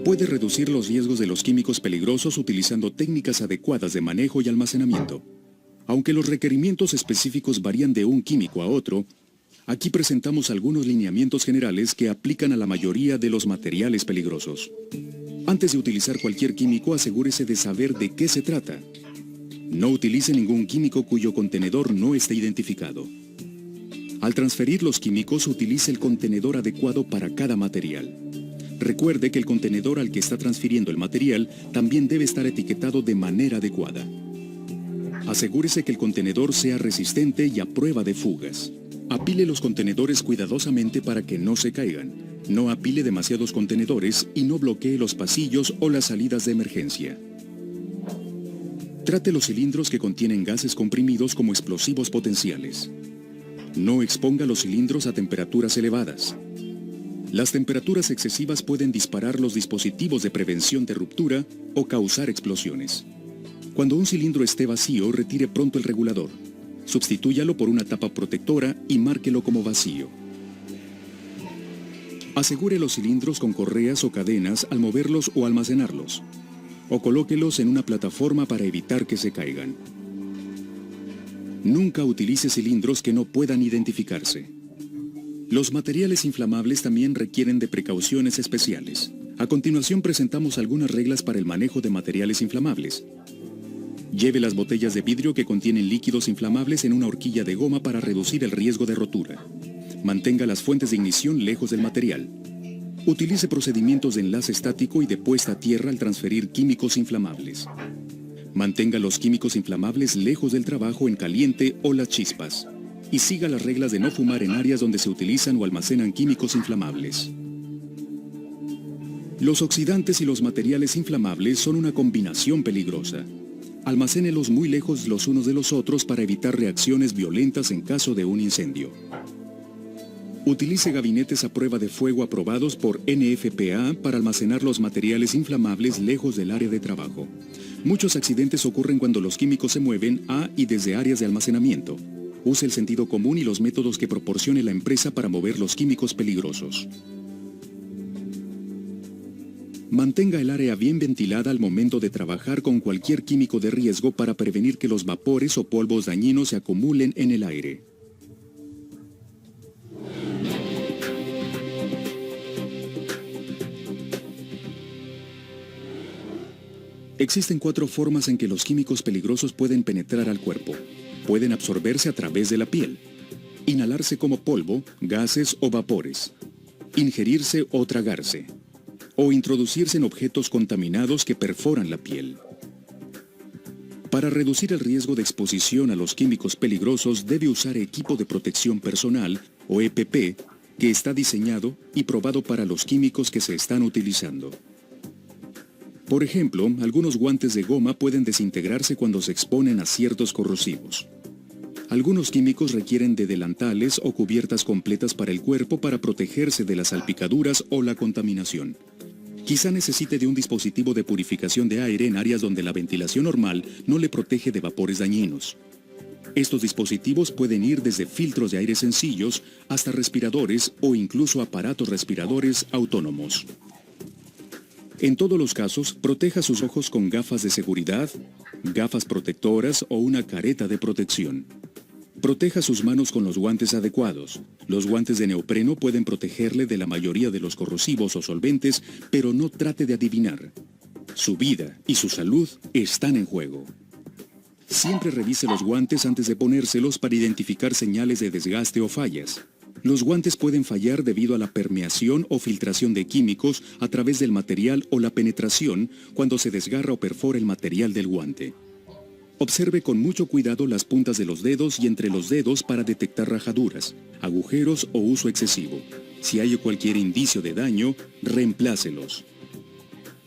Puede reducir los riesgos de los químicos peligrosos utilizando técnicas adecuadas de manejo y almacenamiento. Aunque los requerimientos específicos varían de un químico a otro, aquí presentamos algunos lineamientos generales que aplican a la mayoría de los materiales peligrosos. Antes de utilizar cualquier químico, asegúrese de saber de qué se trata. No utilice ningún químico cuyo contenedor no esté identificado. Al transferir los químicos, utilice el contenedor adecuado para cada material. Recuerde que el contenedor al que está transfiriendo el material también debe estar etiquetado de manera adecuada. Asegúrese que el contenedor sea resistente y a prueba de fugas. Apile los contenedores cuidadosamente para que no se caigan. No apile demasiados contenedores y no bloquee los pasillos o las salidas de emergencia. Trate los cilindros que contienen gases comprimidos como explosivos potenciales. No exponga los cilindros a temperaturas elevadas. Las temperaturas excesivas pueden disparar los dispositivos de prevención de ruptura o causar explosiones. Cuando un cilindro esté vacío, retire pronto el regulador. Sustitúyalo por una tapa protectora y márquelo como vacío. Asegure los cilindros con correas o cadenas al moverlos o almacenarlos. O colóquelos en una plataforma para evitar que se caigan. Nunca utilice cilindros que no puedan identificarse. Los materiales inflamables también requieren de precauciones especiales. A continuación presentamos algunas reglas para el manejo de materiales inflamables. Lleve las botellas de vidrio que contienen líquidos inflamables en una horquilla de goma para reducir el riesgo de rotura. Mantenga las fuentes de ignición lejos del material. Utilice procedimientos de enlace estático y de puesta a tierra al transferir químicos inflamables. Mantenga los químicos inflamables lejos del trabajo en caliente o las chispas. Y siga las reglas de no fumar en áreas donde se utilizan o almacenan químicos inflamables. Los oxidantes y los materiales inflamables son una combinación peligrosa. Almacénelos muy lejos los unos de los otros para evitar reacciones violentas en caso de un incendio. Utilice gabinetes a prueba de fuego aprobados por NFPA para almacenar los materiales inflamables lejos del área de trabajo. Muchos accidentes ocurren cuando los químicos se mueven a y desde áreas de almacenamiento. Use el sentido común y los métodos que proporcione la empresa para mover los químicos peligrosos. Mantenga el área bien ventilada al momento de trabajar con cualquier químico de riesgo para prevenir que los vapores o polvos dañinos se acumulen en el aire. Existen 4 formas en que los químicos peligrosos pueden penetrar al cuerpo. Pueden absorberse a través de la piel, inhalarse como polvo, gases o vapores, ingerirse o tragarse, o introducirse en objetos contaminados que perforan la piel. Para reducir el riesgo de exposición a los químicos peligrosos debe usar equipo de protección personal, o EPP, que está diseñado y probado para los químicos que se están utilizando. Por ejemplo, algunos guantes de goma pueden desintegrarse cuando se exponen a ciertos corrosivos. Algunos químicos requieren de delantales o cubiertas completas para el cuerpo para protegerse de las salpicaduras o la contaminación. Quizá necesite de un dispositivo de purificación de aire en áreas donde la ventilación normal no le protege de vapores dañinos. Estos dispositivos pueden ir desde filtros de aire sencillos hasta respiradores o incluso aparatos respiradores autónomos. En todos los casos, proteja sus ojos con gafas de seguridad, gafas protectoras o una careta de protección. Proteja sus manos con los guantes adecuados. Los guantes de neopreno pueden protegerle de la mayoría de los corrosivos o solventes, pero no trate de adivinar. Su vida y su salud están en juego. Siempre revise los guantes antes de ponérselos para identificar señales de desgaste o fallas. Los guantes pueden fallar debido a la permeación o filtración de químicos a través del material o la penetración cuando se desgarra o perfora el material del guante. Observe con mucho cuidado las puntas de los dedos y entre los dedos para detectar rajaduras, agujeros o uso excesivo. Si hay cualquier indicio de daño, reemplácelos.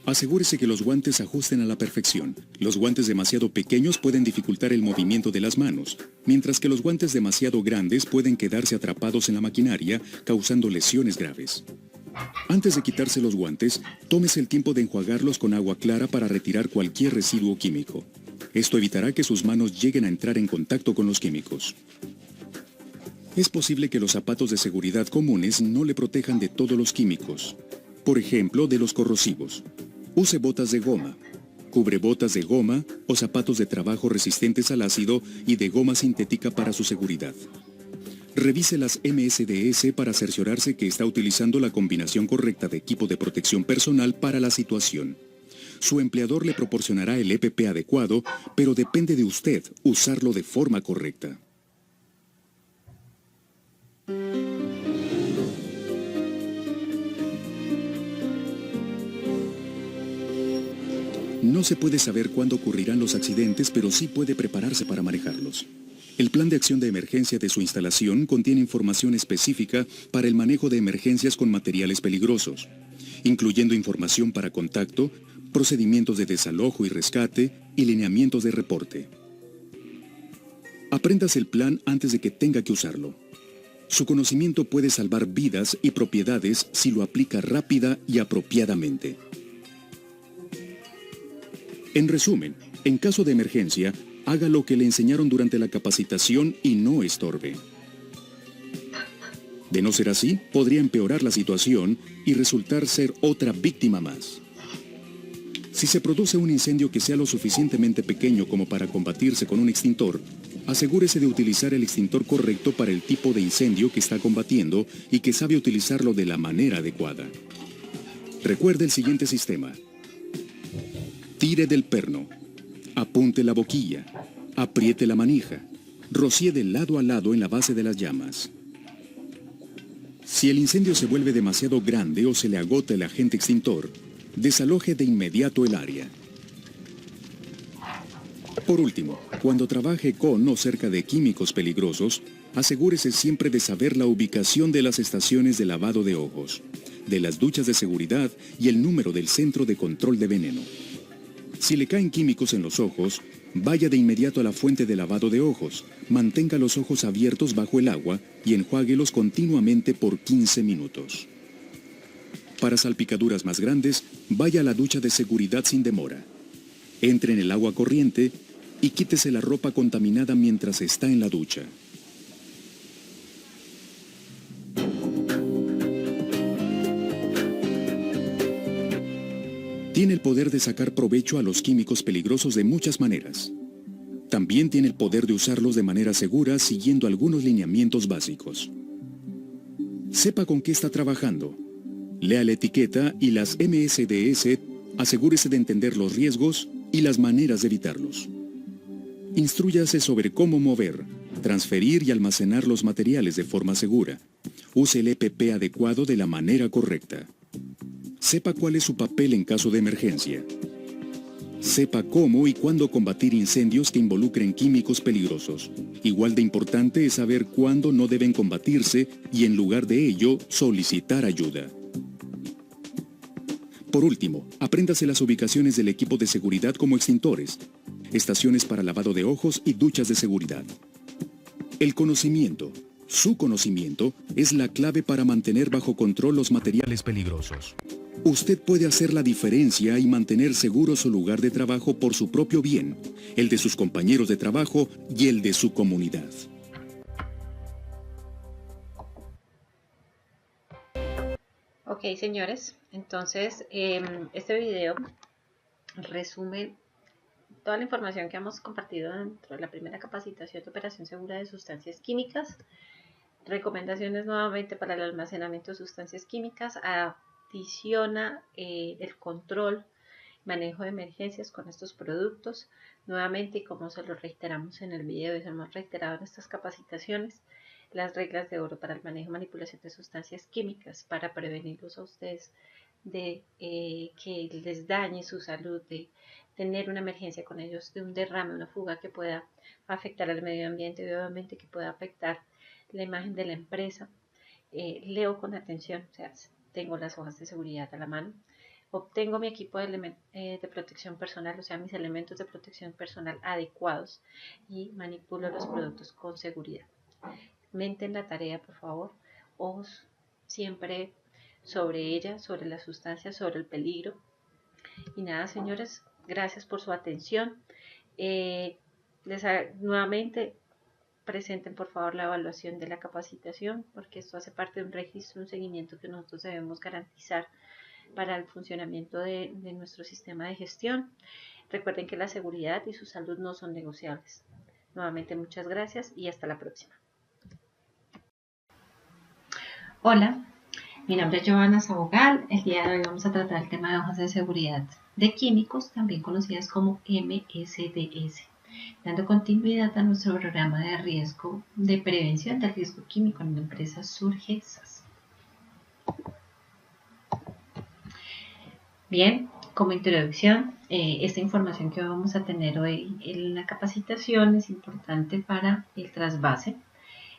Asegúrese que los guantes ajusten a la perfección. Los guantes demasiado pequeños pueden dificultar el movimiento de las manos, mientras que los guantes demasiado grandes pueden quedarse atrapados en la maquinaria, causando lesiones graves. Antes de quitarse los guantes, tómese el tiempo de enjuagarlos con agua clara para retirar cualquier residuo químico. Esto evitará que sus manos lleguen a entrar en contacto con los químicos. Es posible que los zapatos de seguridad comunes no le protejan de todos los químicos. Por ejemplo, de los corrosivos. Use botas de goma, cubrebotas de goma o zapatos de trabajo resistentes al ácido y de goma sintética para su seguridad. Revise las MSDS para cerciorarse que está utilizando la combinación correcta de equipo de protección personal para la situación. Su empleador le proporcionará el EPP adecuado, pero depende de usted usarlo de forma correcta. No se puede saber cuándo ocurrirán los accidentes, pero sí puede prepararse para manejarlos. El plan de acción de emergencia de su instalación contiene información específica para el manejo de emergencias con materiales peligrosos, incluyendo información para contacto, procedimientos de desalojo y rescate y lineamientos de reporte. Apréndase el plan antes de que tenga que usarlo. Su conocimiento puede salvar vidas y propiedades si lo aplica rápida y apropiadamente. En resumen, en caso de emergencia, haga lo que le enseñaron durante la capacitación y no estorbe. De no ser así, podría empeorar la situación y resultar ser otra víctima más. Si se produce un incendio que sea lo suficientemente pequeño como para combatirse con un extintor, asegúrese de utilizar el extintor correcto para el tipo de incendio que está combatiendo y que sabe utilizarlo de la manera adecuada. Recuerde el siguiente sistema. Tire del perno, apunte la boquilla, apriete la manija, rocíe de lado a lado en la base de las llamas. Si el incendio se vuelve demasiado grande o se le agota el agente extintor, desaloje de inmediato el área. Por último, cuando trabaje con o cerca de químicos peligrosos, asegúrese siempre de saber la ubicación de las estaciones de lavado de ojos, de las duchas de seguridad y el número del centro de control de veneno. Si le caen químicos en los ojos, vaya de inmediato a la fuente de lavado de ojos, mantenga los ojos abiertos bajo el agua y enjuáguelos continuamente por 15 minutos. Para salpicaduras más grandes, vaya a la ducha de seguridad sin demora. Entre en el agua corriente y quítese la ropa contaminada mientras está en la ducha. Tiene el poder de sacar provecho a los químicos peligrosos de muchas maneras. También tiene el poder de usarlos de manera segura siguiendo algunos lineamientos básicos. Sepa con qué está trabajando. Lea la etiqueta y las MSDS, asegúrese de entender los riesgos y las maneras de evitarlos. Instrúyase sobre cómo mover, transferir y almacenar los materiales de forma segura. Use el EPP adecuado de la manera correcta. Sepa cuál es su papel en caso de emergencia. Sepa cómo y cuándo combatir incendios que involucren químicos peligrosos. Igual de importante es saber cuándo no deben combatirse y en lugar de ello solicitar ayuda. Por último, apréndase las ubicaciones del equipo de seguridad como extintores, estaciones para lavado de ojos y duchas de seguridad. El conocimiento, su conocimiento, es la clave para mantener bajo control los materiales peligrosos. Usted puede hacer la diferencia y mantener seguro su lugar de trabajo por su propio bien, el de sus compañeros de trabajo y el de su comunidad.
Ok, señores, entonces este video resume toda la información que hemos compartido dentro de la primera capacitación de operación segura de sustancias químicas. Recomendaciones nuevamente para el almacenamiento de sustancias químicas. Adiciona el control, manejo de emergencias con estos productos. Nuevamente, como se lo reiteramos en el video y se lo hemos reiterado en estas capacitaciones, las reglas de oro para el manejo y manipulación de sustancias químicas para prevenirlos a ustedes de que les dañe su salud, de tener una emergencia con ellos, de un derrame, una fuga que pueda afectar al medio ambiente y obviamente que pueda afectar la imagen de la empresa. Leo con atención, o sea, tengo las hojas de seguridad a la mano, obtengo mi equipo de protección personal, o sea, mis elementos de protección personal adecuados y manipulo los productos con seguridad. Mente en la tarea, por favor, ojos siempre sobre ella, sobre la sustancia, sobre el peligro. Y nada, señores, gracias por su atención. Nuevamente presenten por favor la evaluación de la capacitación, porque esto hace parte de un registro, un seguimiento que nosotros debemos garantizar para el funcionamiento de nuestro sistema de gestión. Recuerden que la seguridad y su salud no son negociables. Nuevamente muchas gracias y hasta la próxima. Hola, mi nombre es Giovanna Sabogal. El día de hoy vamos a tratar el tema de hojas de seguridad de químicos, también conocidas como MSDS, dando continuidad a nuestro programa de riesgo de prevención del riesgo químico en la empresa Surgesas. Bien, como introducción, esta información que vamos a tener hoy en la capacitación es importante para el trasvase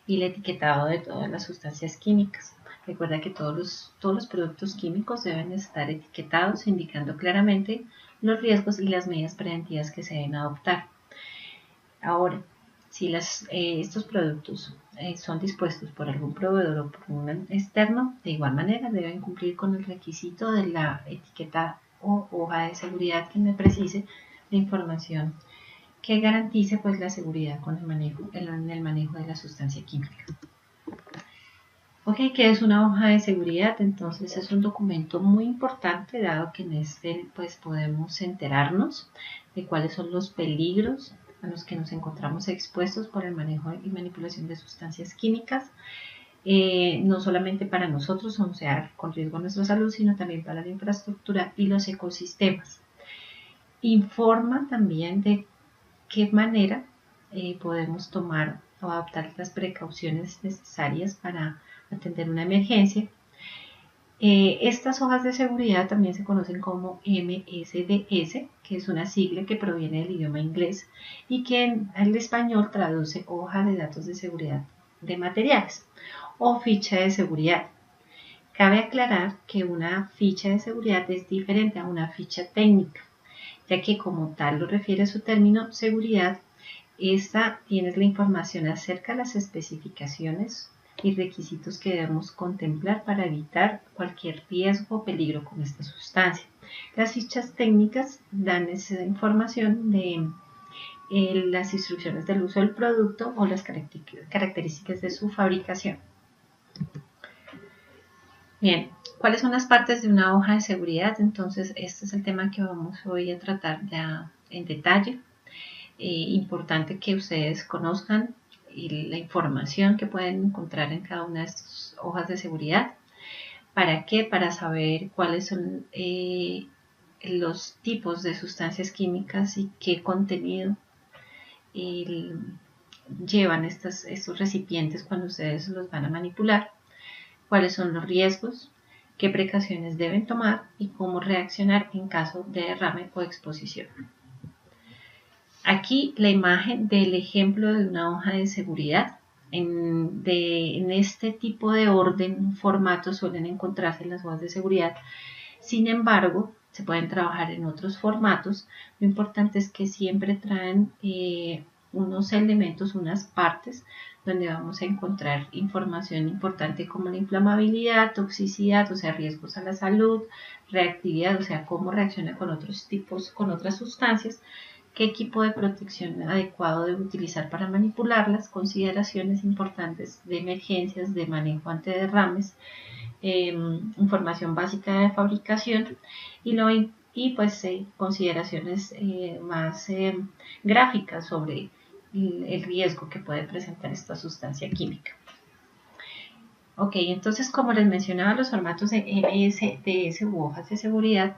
y el etiquetado de todas las sustancias químicas. Recuerda que todos los productos químicos deben estar etiquetados, indicando claramente los riesgos y las medidas preventivas que se deben adoptar. Ahora, si estos productos son dispuestos por algún proveedor o por un externo, de igual manera deben cumplir con el requisito de la etiqueta o hoja de seguridad que me precise la información que garantice pues la seguridad con en el manejo de la sustancia química. Ok, ¿qué es una hoja de seguridad? Entonces es un documento muy importante, dado que en este pues podemos enterarnos de cuáles son los peligros a los que nos encontramos expuestos por el manejo y manipulación de sustancias químicas, no solamente para nosotros, o sea, con riesgo a nuestra salud, sino también para la infraestructura y los ecosistemas. Informa también de qué manera podemos tomar o adoptar las precauciones necesarias para atender una emergencia. Estas hojas de seguridad también se conocen como MSDS, que es una sigla que proviene del idioma inglés y que en el español traduce hoja de datos de seguridad de materiales o ficha de seguridad. Cabe aclarar que una ficha de seguridad es diferente a una ficha técnica, ya que como tal lo refiere su término seguridad, esta tiene la información acerca de las especificaciones y requisitos que debemos contemplar para evitar cualquier riesgo o peligro con esta sustancia. Las fichas técnicas dan esa información de las instrucciones del uso del producto o las características de su fabricación. Bien, ¿cuáles son las partes de una hoja de seguridad? Entonces, este es el tema que vamos hoy a tratar ya en detalle. Importante que ustedes conozcan la información que pueden encontrar en cada una de estas hojas de seguridad. ¿Para qué? Para saber cuáles son los tipos de sustancias químicas y qué contenido llevan estos recipientes cuando ustedes los van a manipular, cuáles son los riesgos, qué precauciones deben tomar y cómo reaccionar en caso de derrame o exposición. Aquí la imagen del ejemplo de una hoja de seguridad. En este tipo de orden, formatos suelen encontrarse en las hojas de seguridad. Sin embargo, se pueden trabajar en otros formatos. Lo importante es que siempre traen unos elementos, unas partes, donde vamos a encontrar información importante como la inflamabilidad, toxicidad, o sea, riesgos a la salud, reactividad, o sea, cómo reacciona con otros tipos, con otras sustancias, qué equipo de protección adecuado debe utilizar para manipularlas, consideraciones importantes de emergencias, de manejo ante derrames, información básica de fabricación y pues consideraciones más gráficas sobre el riesgo que puede presentar esta sustancia química. Ok, entonces como les mencionaba, los formatos de MSDS u hojas de seguridad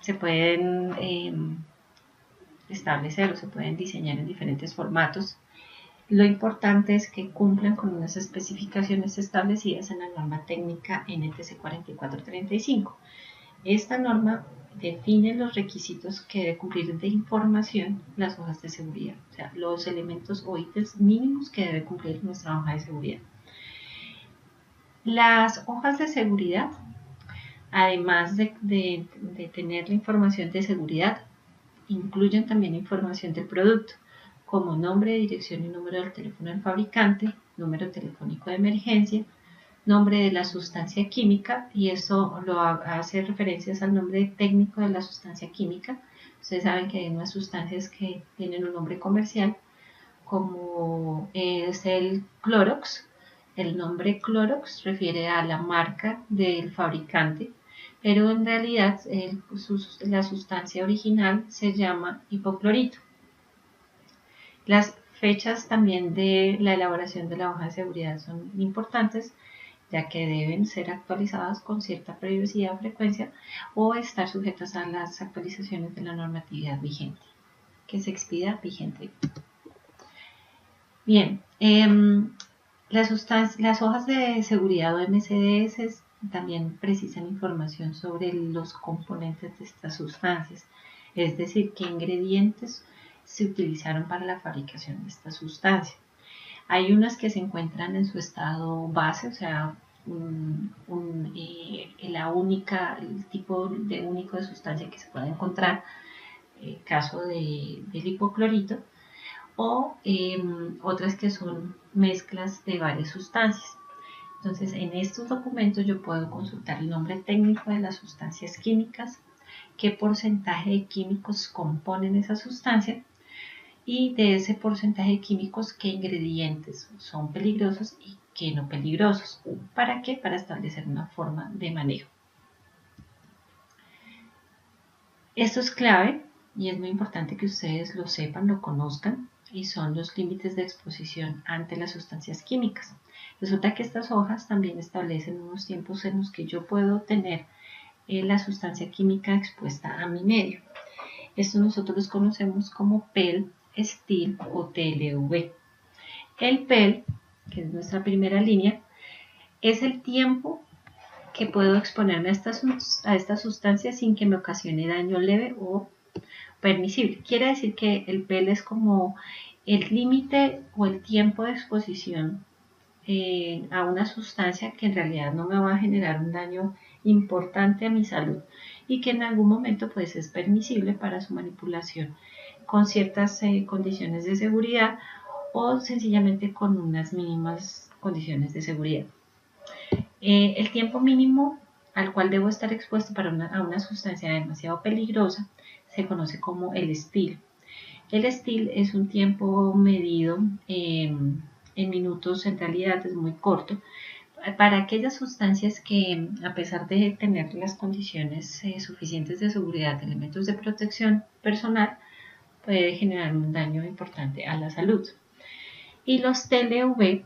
se pueden establecer o se pueden diseñar en diferentes formatos. Lo importante es que cumplan con unas especificaciones establecidas en la norma técnica NTC 4435. Esta norma define los requisitos que debe cumplir de información las hojas de seguridad, o sea, los elementos o ítems mínimos que debe cumplir nuestra hoja de seguridad. Las hojas de seguridad, además de tener la información de seguridad, incluyen también información del producto, como nombre, dirección y número del teléfono del fabricante, número telefónico de emergencia, nombre de la sustancia química, y eso lo hace referencias al nombre técnico de la sustancia química. Ustedes saben que hay unas sustancias que tienen un nombre comercial, como es el Clorox. El nombre Clorox refiere a la marca del fabricante, pero en realidad la sustancia original se llama hipoclorito. Las fechas también de la elaboración de la hoja de seguridad son importantes, ya que deben ser actualizadas con cierta periodicidad o frecuencia o estar sujetas a las actualizaciones de la normatividad vigente, que se expida vigente. Bien, las hojas de seguridad o MSDS también precisan información sobre los componentes de estas sustancias, es decir, qué ingredientes se utilizaron para la fabricación de esta sustancia. Hay unas que se encuentran en su estado base, o sea, el tipo de único de sustancia que se puede encontrar, caso del hipoclorito, o otras que son mezclas de varias sustancias. Entonces, en estos documentos yo puedo consultar el nombre técnico de las sustancias químicas, qué porcentaje de químicos componen esa sustancia y de ese porcentaje de químicos qué ingredientes son peligrosos y qué no peligrosos. ¿Para qué? Para establecer una forma de manejo. Esto es clave y es muy importante que ustedes lo sepan, lo conozcan, y son los límites de exposición ante las sustancias químicas. Resulta que estas hojas también establecen unos tiempos en los que yo puedo tener la sustancia química expuesta a mi medio. Esto nosotros los conocemos como PEL, STIL o TLV. El PEL, que es nuestra primera línea, es el tiempo que puedo exponerme a esta sustancia sin que me ocasione daño leve o permisible. Quiere decir que el PEL es como el límite o el tiempo de exposición a una sustancia que en realidad no me va a generar un daño importante a mi salud y que en algún momento pues es permisible para su manipulación con ciertas condiciones de seguridad o sencillamente con unas mínimas condiciones de seguridad. El tiempo mínimo al cual debo estar expuesto a una sustancia demasiado peligrosa se conoce como el STIL. El STIL es un tiempo medido en minutos, en realidad es muy corto, para aquellas sustancias que, a pesar de tener las condiciones suficientes de seguridad, elementos de protección personal, puede generar un daño importante a la salud. Y los TLV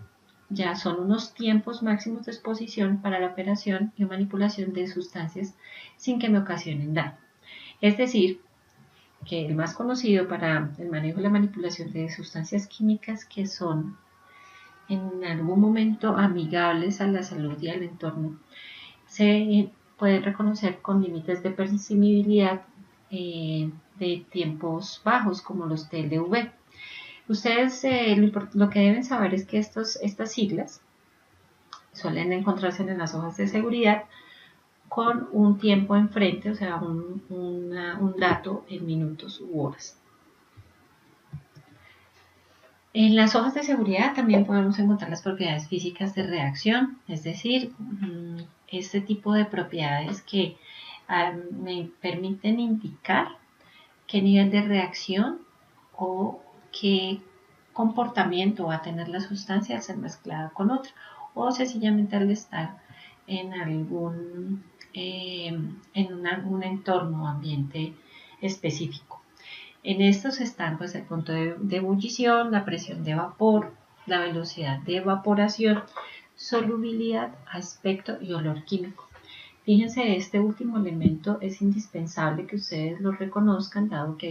ya son unos tiempos máximos de exposición para la operación y manipulación de sustancias sin que me ocasionen daño. Es decir, que el más conocido para el manejo y la manipulación de sustancias químicas que son en algún momento amigables a la salud y al entorno, se pueden reconocer con límites de permisibilidad de tiempos bajos como los TLV. Ustedes lo que deben saber es que estas siglas suelen encontrarse en las hojas de seguridad con un tiempo enfrente, o sea, un dato en minutos u horas. En las hojas de seguridad también podemos encontrar las propiedades físicas de reacción, es decir, este tipo de propiedades que me permiten indicar qué nivel de reacción o qué comportamiento va a tener la sustancia al ser mezclada con otra o sencillamente al estar en algún un entorno o ambiente específico. En estos están pues el punto de ebullición, la presión de vapor, la velocidad de evaporación, solubilidad, aspecto y olor químico. Fíjense, este último elemento es indispensable que ustedes lo reconozcan, dado que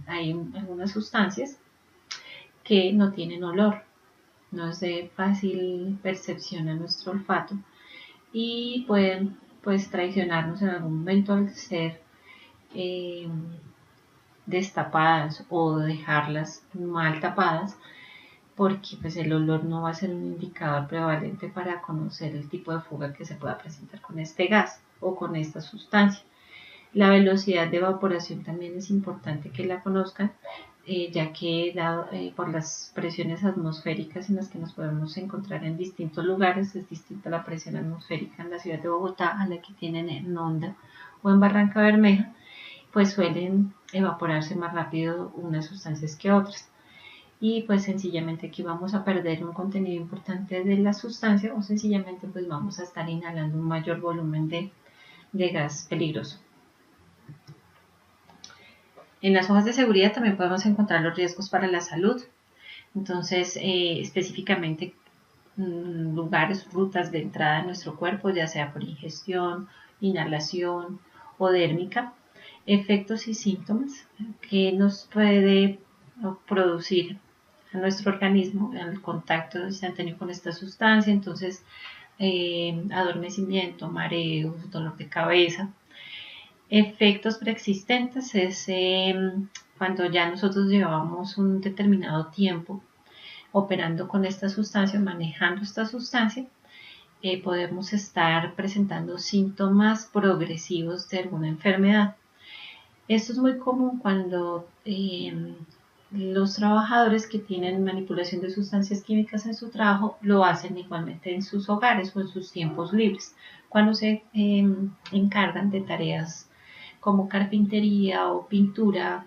hay algunas sustancias que no tienen olor, no es de fácil percepción a nuestro olfato y pueden pues traicionarnos en algún momento al ser destapadas o dejarlas mal tapadas, porque pues el olor no va a ser un indicador prevalente para conocer el tipo de fuga que se pueda presentar con este gas o con esta sustancia. La velocidad de evaporación también es importante que la conozcan, ya que dado por las presiones atmosféricas en las que nos podemos encontrar en distintos lugares, es distinta la presión atmosférica en la ciudad de Bogotá a la que tienen en Honda o en Barranca Bermeja, pues suelen evaporarse más rápido unas sustancias que otras. Y pues sencillamente aquí vamos a perder un contenido importante de la sustancia o sencillamente pues vamos a estar inhalando un mayor volumen de gas peligroso. En las hojas de seguridad también podemos encontrar los riesgos para la salud. Entonces, específicamente lugares, rutas de entrada a nuestro cuerpo, ya sea por ingestión, inhalación o dérmica, efectos y síntomas que nos puede producir a nuestro organismo al contacto instantáneo con esta sustancia. Entonces, adormecimiento, mareos, dolor de cabeza. Efectos preexistentes es cuando ya nosotros llevamos un determinado tiempo operando con esta sustancia, manejando esta sustancia, podemos estar presentando síntomas progresivos de alguna enfermedad. Esto es muy común cuando los trabajadores que tienen manipulación de sustancias químicas en su trabajo lo hacen igualmente en sus hogares o en sus tiempos libres, cuando se encargan de tareas como carpintería o pintura,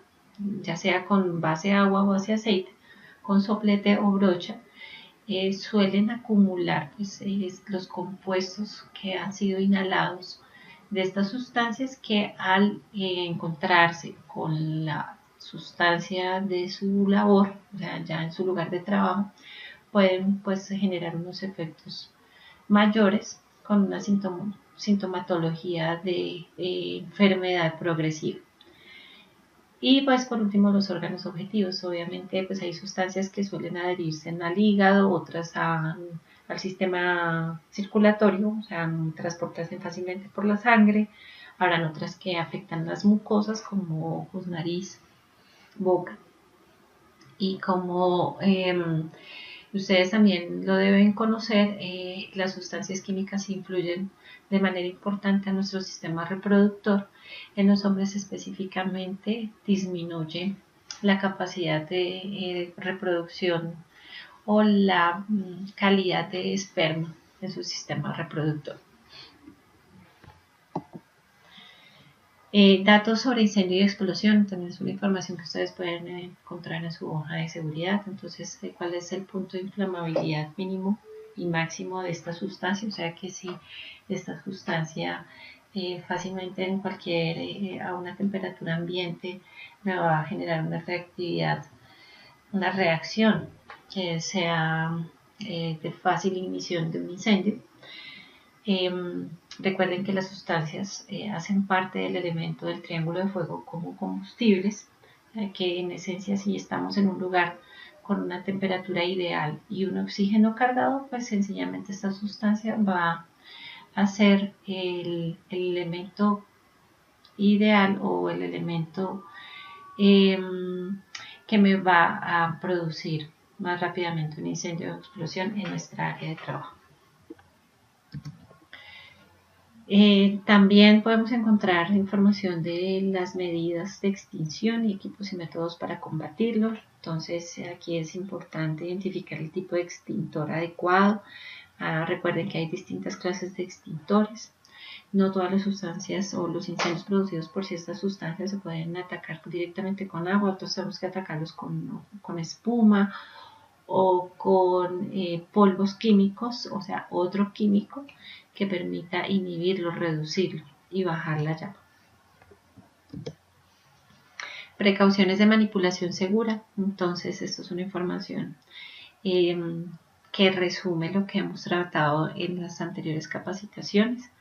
ya sea con base agua o base aceite, con soplete o brocha, suelen acumular pues, los compuestos que han sido inhalados de estas sustancias que al encontrarse con la sustancia de su labor, o sea, ya en su lugar de trabajo, pueden pues generar unos efectos mayores con una sintomatología de enfermedad progresiva. Y pues por último los órganos objetivos, obviamente pues hay sustancias que suelen adherirse al hígado, otras a al sistema circulatorio, o sea, transportarse fácilmente por la sangre. Habrán otras que afectan las mucosas como ojos, nariz, boca. Y como ustedes también lo deben conocer, las sustancias químicas influyen de manera importante a nuestro sistema reproductor. En los hombres específicamente disminuye la capacidad de reproducción o la calidad de esperma en su sistema reproductor. Datos sobre incendio y explosión, también es una información que ustedes pueden encontrar en su hoja de seguridad. Entonces, ¿cuál es el punto de inflamabilidad mínimo y máximo de esta sustancia? O sea que si esta sustancia fácilmente en cualquier, a una temperatura ambiente, me va a generar una reactividad, una reacción que sea de fácil ignición de un incendio. Recuerden que las sustancias hacen parte del elemento del triángulo de fuego como combustibles, que en esencia si estamos en un lugar con una temperatura ideal y un oxígeno cargado, pues sencillamente esta sustancia va a ser el elemento ideal o el elemento que me va a producir más rápidamente un incendio o explosión en nuestra área de trabajo. También podemos encontrar información de las medidas de extinción y equipos y métodos para combatirlo. Entonces aquí es importante identificar el tipo de extintor adecuado. Recuerden que hay distintas clases de extintores. No todas las sustancias o los incendios producidos por ciertas sustancias se pueden atacar directamente con agua, otros tenemos que atacarlos con espuma o con polvos químicos, o sea, otro químico que permita inhibirlo, reducirlo y bajar la llama. Precauciones de manipulación segura. Entonces, esto es una información que resume lo que hemos tratado en las anteriores capacitaciones.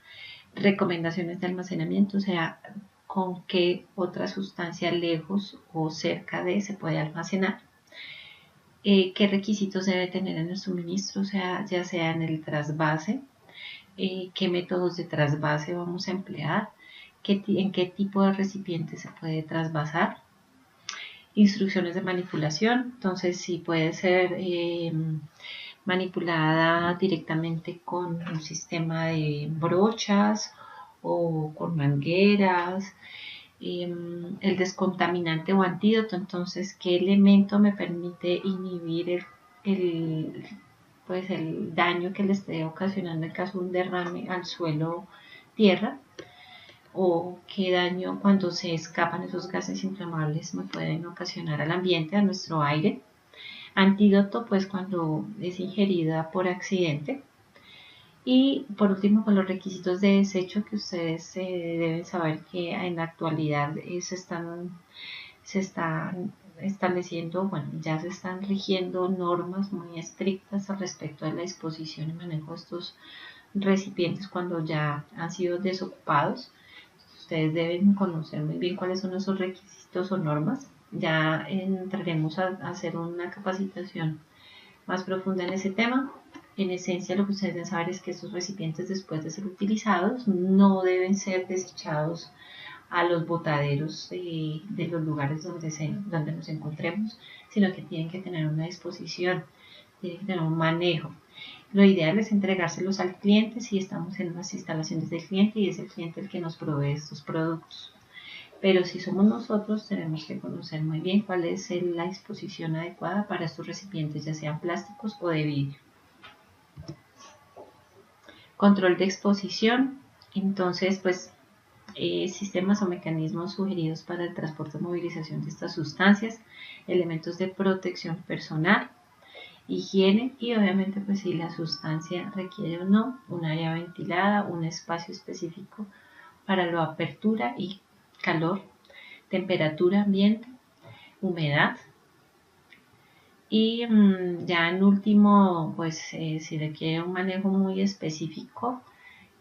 Recomendaciones de almacenamiento, o sea, con qué otra sustancia lejos o cerca de se puede almacenar. Qué requisitos debe tener en el suministro, o sea, ya sea en el trasvase, qué métodos de trasvase vamos a emplear, en qué tipo de recipiente se puede trasvasar, instrucciones de manipulación, entonces si puede ser manipulada directamente con un sistema de brochas o con mangueras, el descontaminante o antídoto, entonces qué elemento me permite inhibir el daño que le esté ocasionando en caso de un derrame al suelo tierra, o qué daño cuando se escapan esos gases inflamables me pueden ocasionar al ambiente, a nuestro aire. Antídoto, pues cuando es ingerida por accidente. Y por último, con los requisitos de desecho que ustedes deben saber que en la actualidad se están estableciendo, bueno, ya se están rigiendo normas muy estrictas al respecto de la disposición y manejo de estos recipientes cuando ya han sido desocupados. Ustedes deben conocer muy bien cuáles son esos requisitos o normas. Ya entraremos a hacer una capacitación más profunda en ese tema. En esencia, lo que ustedes deben saber es que estos recipientes, después de ser utilizados, no deben ser desechados a los botaderos de los lugares donde nos encontremos, sino que tienen que tener una disposición, tienen que tener un manejo. Lo ideal es entregárselos al cliente si estamos en las instalaciones del cliente y es el cliente el que nos provee estos productos. Pero si somos nosotros, tenemos que conocer muy bien cuál es la disposición adecuada para estos recipientes, ya sean plásticos o de vidrio. Control de exposición. Entonces, pues, sistemas o mecanismos sugeridos para el transporte o movilización de estas sustancias, elementos de protección personal, higiene y obviamente pues si la sustancia requiere o no un área ventilada, un espacio específico para la apertura y calor, temperatura ambiente, humedad. Y ya en último, pues si requiere un manejo muy específico,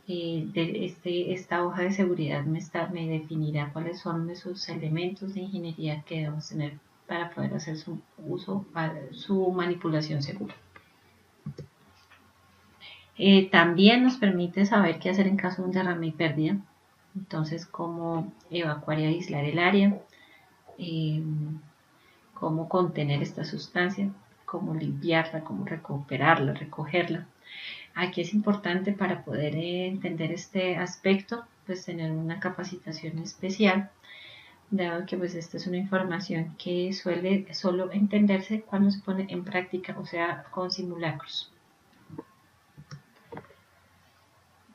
esta hoja de seguridad me definirá cuáles son esos elementos de ingeniería que debemos tener para poder hacer su uso, para su manipulación segura. También nos permite saber qué hacer en caso de un derrame y pérdida. Entonces, cómo evacuar y aislar el área, cómo contener esta sustancia, cómo limpiarla, cómo recuperarla, recogerla. Aquí es importante para poder entender este aspecto, pues tener una capacitación especial, dado que pues esta es una información que suele solo entenderse cuando se pone en práctica, o sea, con simulacros.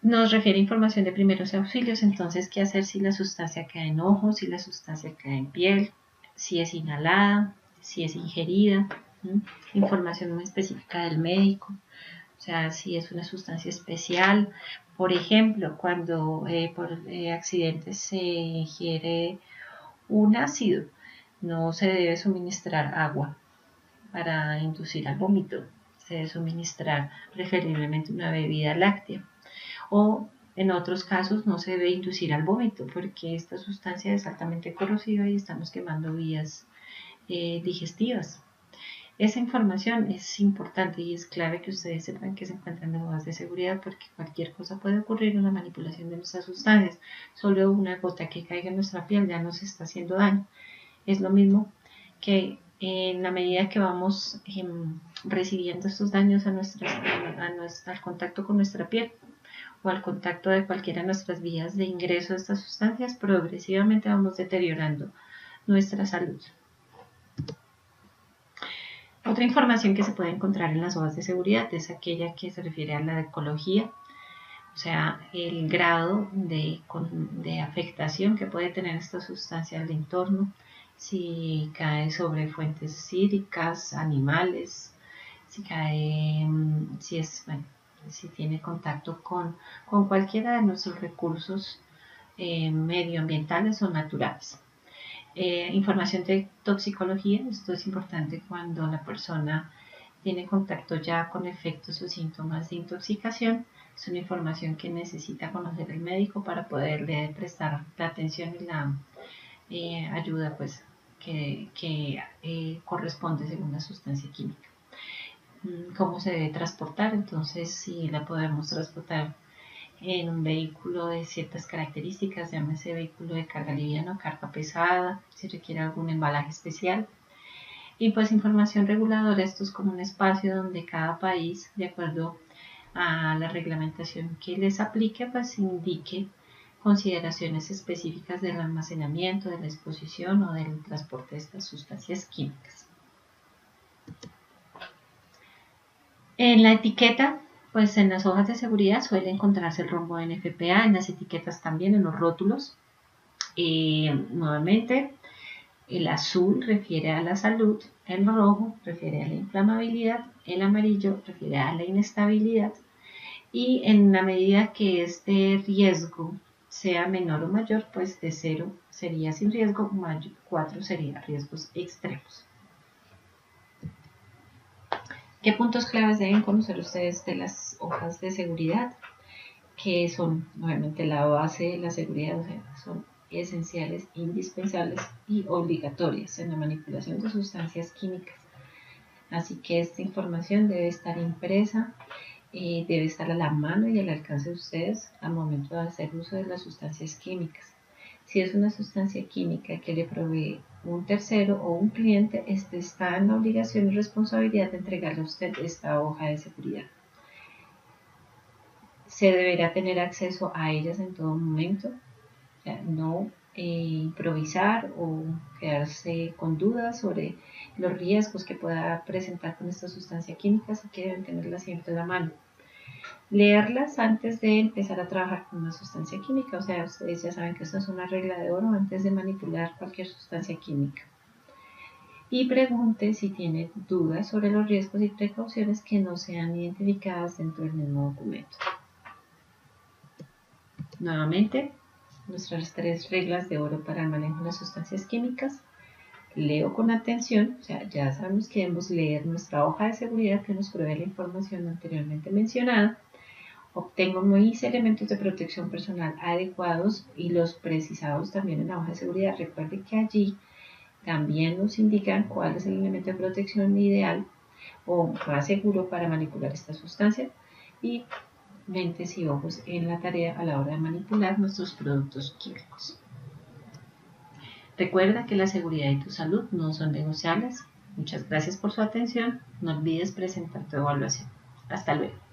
Nos refiere a información de primeros auxilios, entonces qué hacer si la sustancia cae en ojos, si la sustancia cae en piel, si es inhalada, si es ingerida, información muy específica del médico, o sea, si es una sustancia especial. Por ejemplo, cuando por accidentes se ingiere un ácido, no se debe suministrar agua para inducir al vómito, se debe suministrar preferiblemente una bebida láctea. O en otros casos no se debe inducir al vómito porque esta sustancia es altamente corrosiva y estamos quemando vías digestivas. Esa información es importante y es clave que ustedes sepan que se encuentran en bodas de seguridad porque cualquier cosa puede ocurrir en la manipulación de nuestras sustancias. Solo una gota que caiga en nuestra piel ya nos está haciendo daño. Es lo mismo que en la medida que vamos recibiendo estos daños al contacto con nuestra piel o al contacto de cualquiera de nuestras vías de ingreso de estas sustancias, progresivamente vamos deteriorando nuestra salud. Otra información que se puede encontrar en las hojas de seguridad es aquella que se refiere a la ecología, o sea, el grado de afectación que puede tener esta sustancia al entorno, si cae sobre fuentes hídricas, animales, si cae, si tiene contacto con cualquiera de nuestros recursos medioambientales o naturales. Información de toxicología, esto es importante cuando la persona tiene contacto ya con efectos o síntomas de intoxicación. Es una información que necesita conocer el médico para poderle prestar la atención y la ayuda pues, que corresponde según la sustancia química. ¿Cómo se debe transportar? Entonces, si la podemos transportar en un vehículo de ciertas características, llámese vehículo de carga liviana o carga pesada, si requiere algún embalaje especial. Y pues información reguladora, esto es como un espacio donde cada país, de acuerdo a la reglamentación que les aplique, pues indique consideraciones específicas del almacenamiento, de la exposición o del transporte de estas sustancias químicas. En la etiqueta, pues en las hojas de seguridad suele encontrarse el rombo NFPA, en las etiquetas también, en los rótulos. Nuevamente, el azul refiere a la salud, el rojo refiere a la inflamabilidad, el amarillo refiere a la inestabilidad y en la medida que este riesgo sea menor o mayor, pues de 0 sería sin riesgo, 4 sería riesgos extremos. ¿Qué puntos claves deben conocer ustedes de las hojas de seguridad? Que son nuevamente la base de la seguridad, o sea, son esenciales, indispensables y obligatorias en la manipulación de sustancias químicas. Así que esta información debe estar impresa, debe estar a la mano y al alcance de ustedes al momento de hacer uso de las sustancias químicas. Si es una sustancia química que le provee un tercero o un cliente, este está en la obligación y responsabilidad de entregarle a usted esta hoja de seguridad. Se deberá tener acceso a ellas en todo momento, o sea, no improvisar o quedarse con dudas sobre los riesgos que pueda presentar con esta sustancia química, así que deben tenerlas siempre a la mano. Leerlas antes de empezar a trabajar con una sustancia química, o sea, ustedes ya saben que esto es una regla de oro antes de manipular cualquier sustancia química. Y pregunte si tiene dudas sobre los riesgos y precauciones que no sean identificadas dentro del mismo documento. Nuevamente, nuestras 3 reglas de oro para el manejo de las sustancias químicas. Leo con atención, o sea, ya sabemos que debemos leer nuestra hoja de seguridad que nos provee la información anteriormente mencionada. Obtengo mis elementos de protección personal adecuados y los precisados también en la hoja de seguridad. Recuerde que allí también nos indican cuál es el elemento de protección ideal o más seguro para manipular esta sustancia y mentes y ojos en la tarea a la hora de manipular nuestros productos químicos. Recuerda que la seguridad y tu salud no son negociables. Muchas gracias por su atención. No olvides presentar tu evaluación. Hasta luego.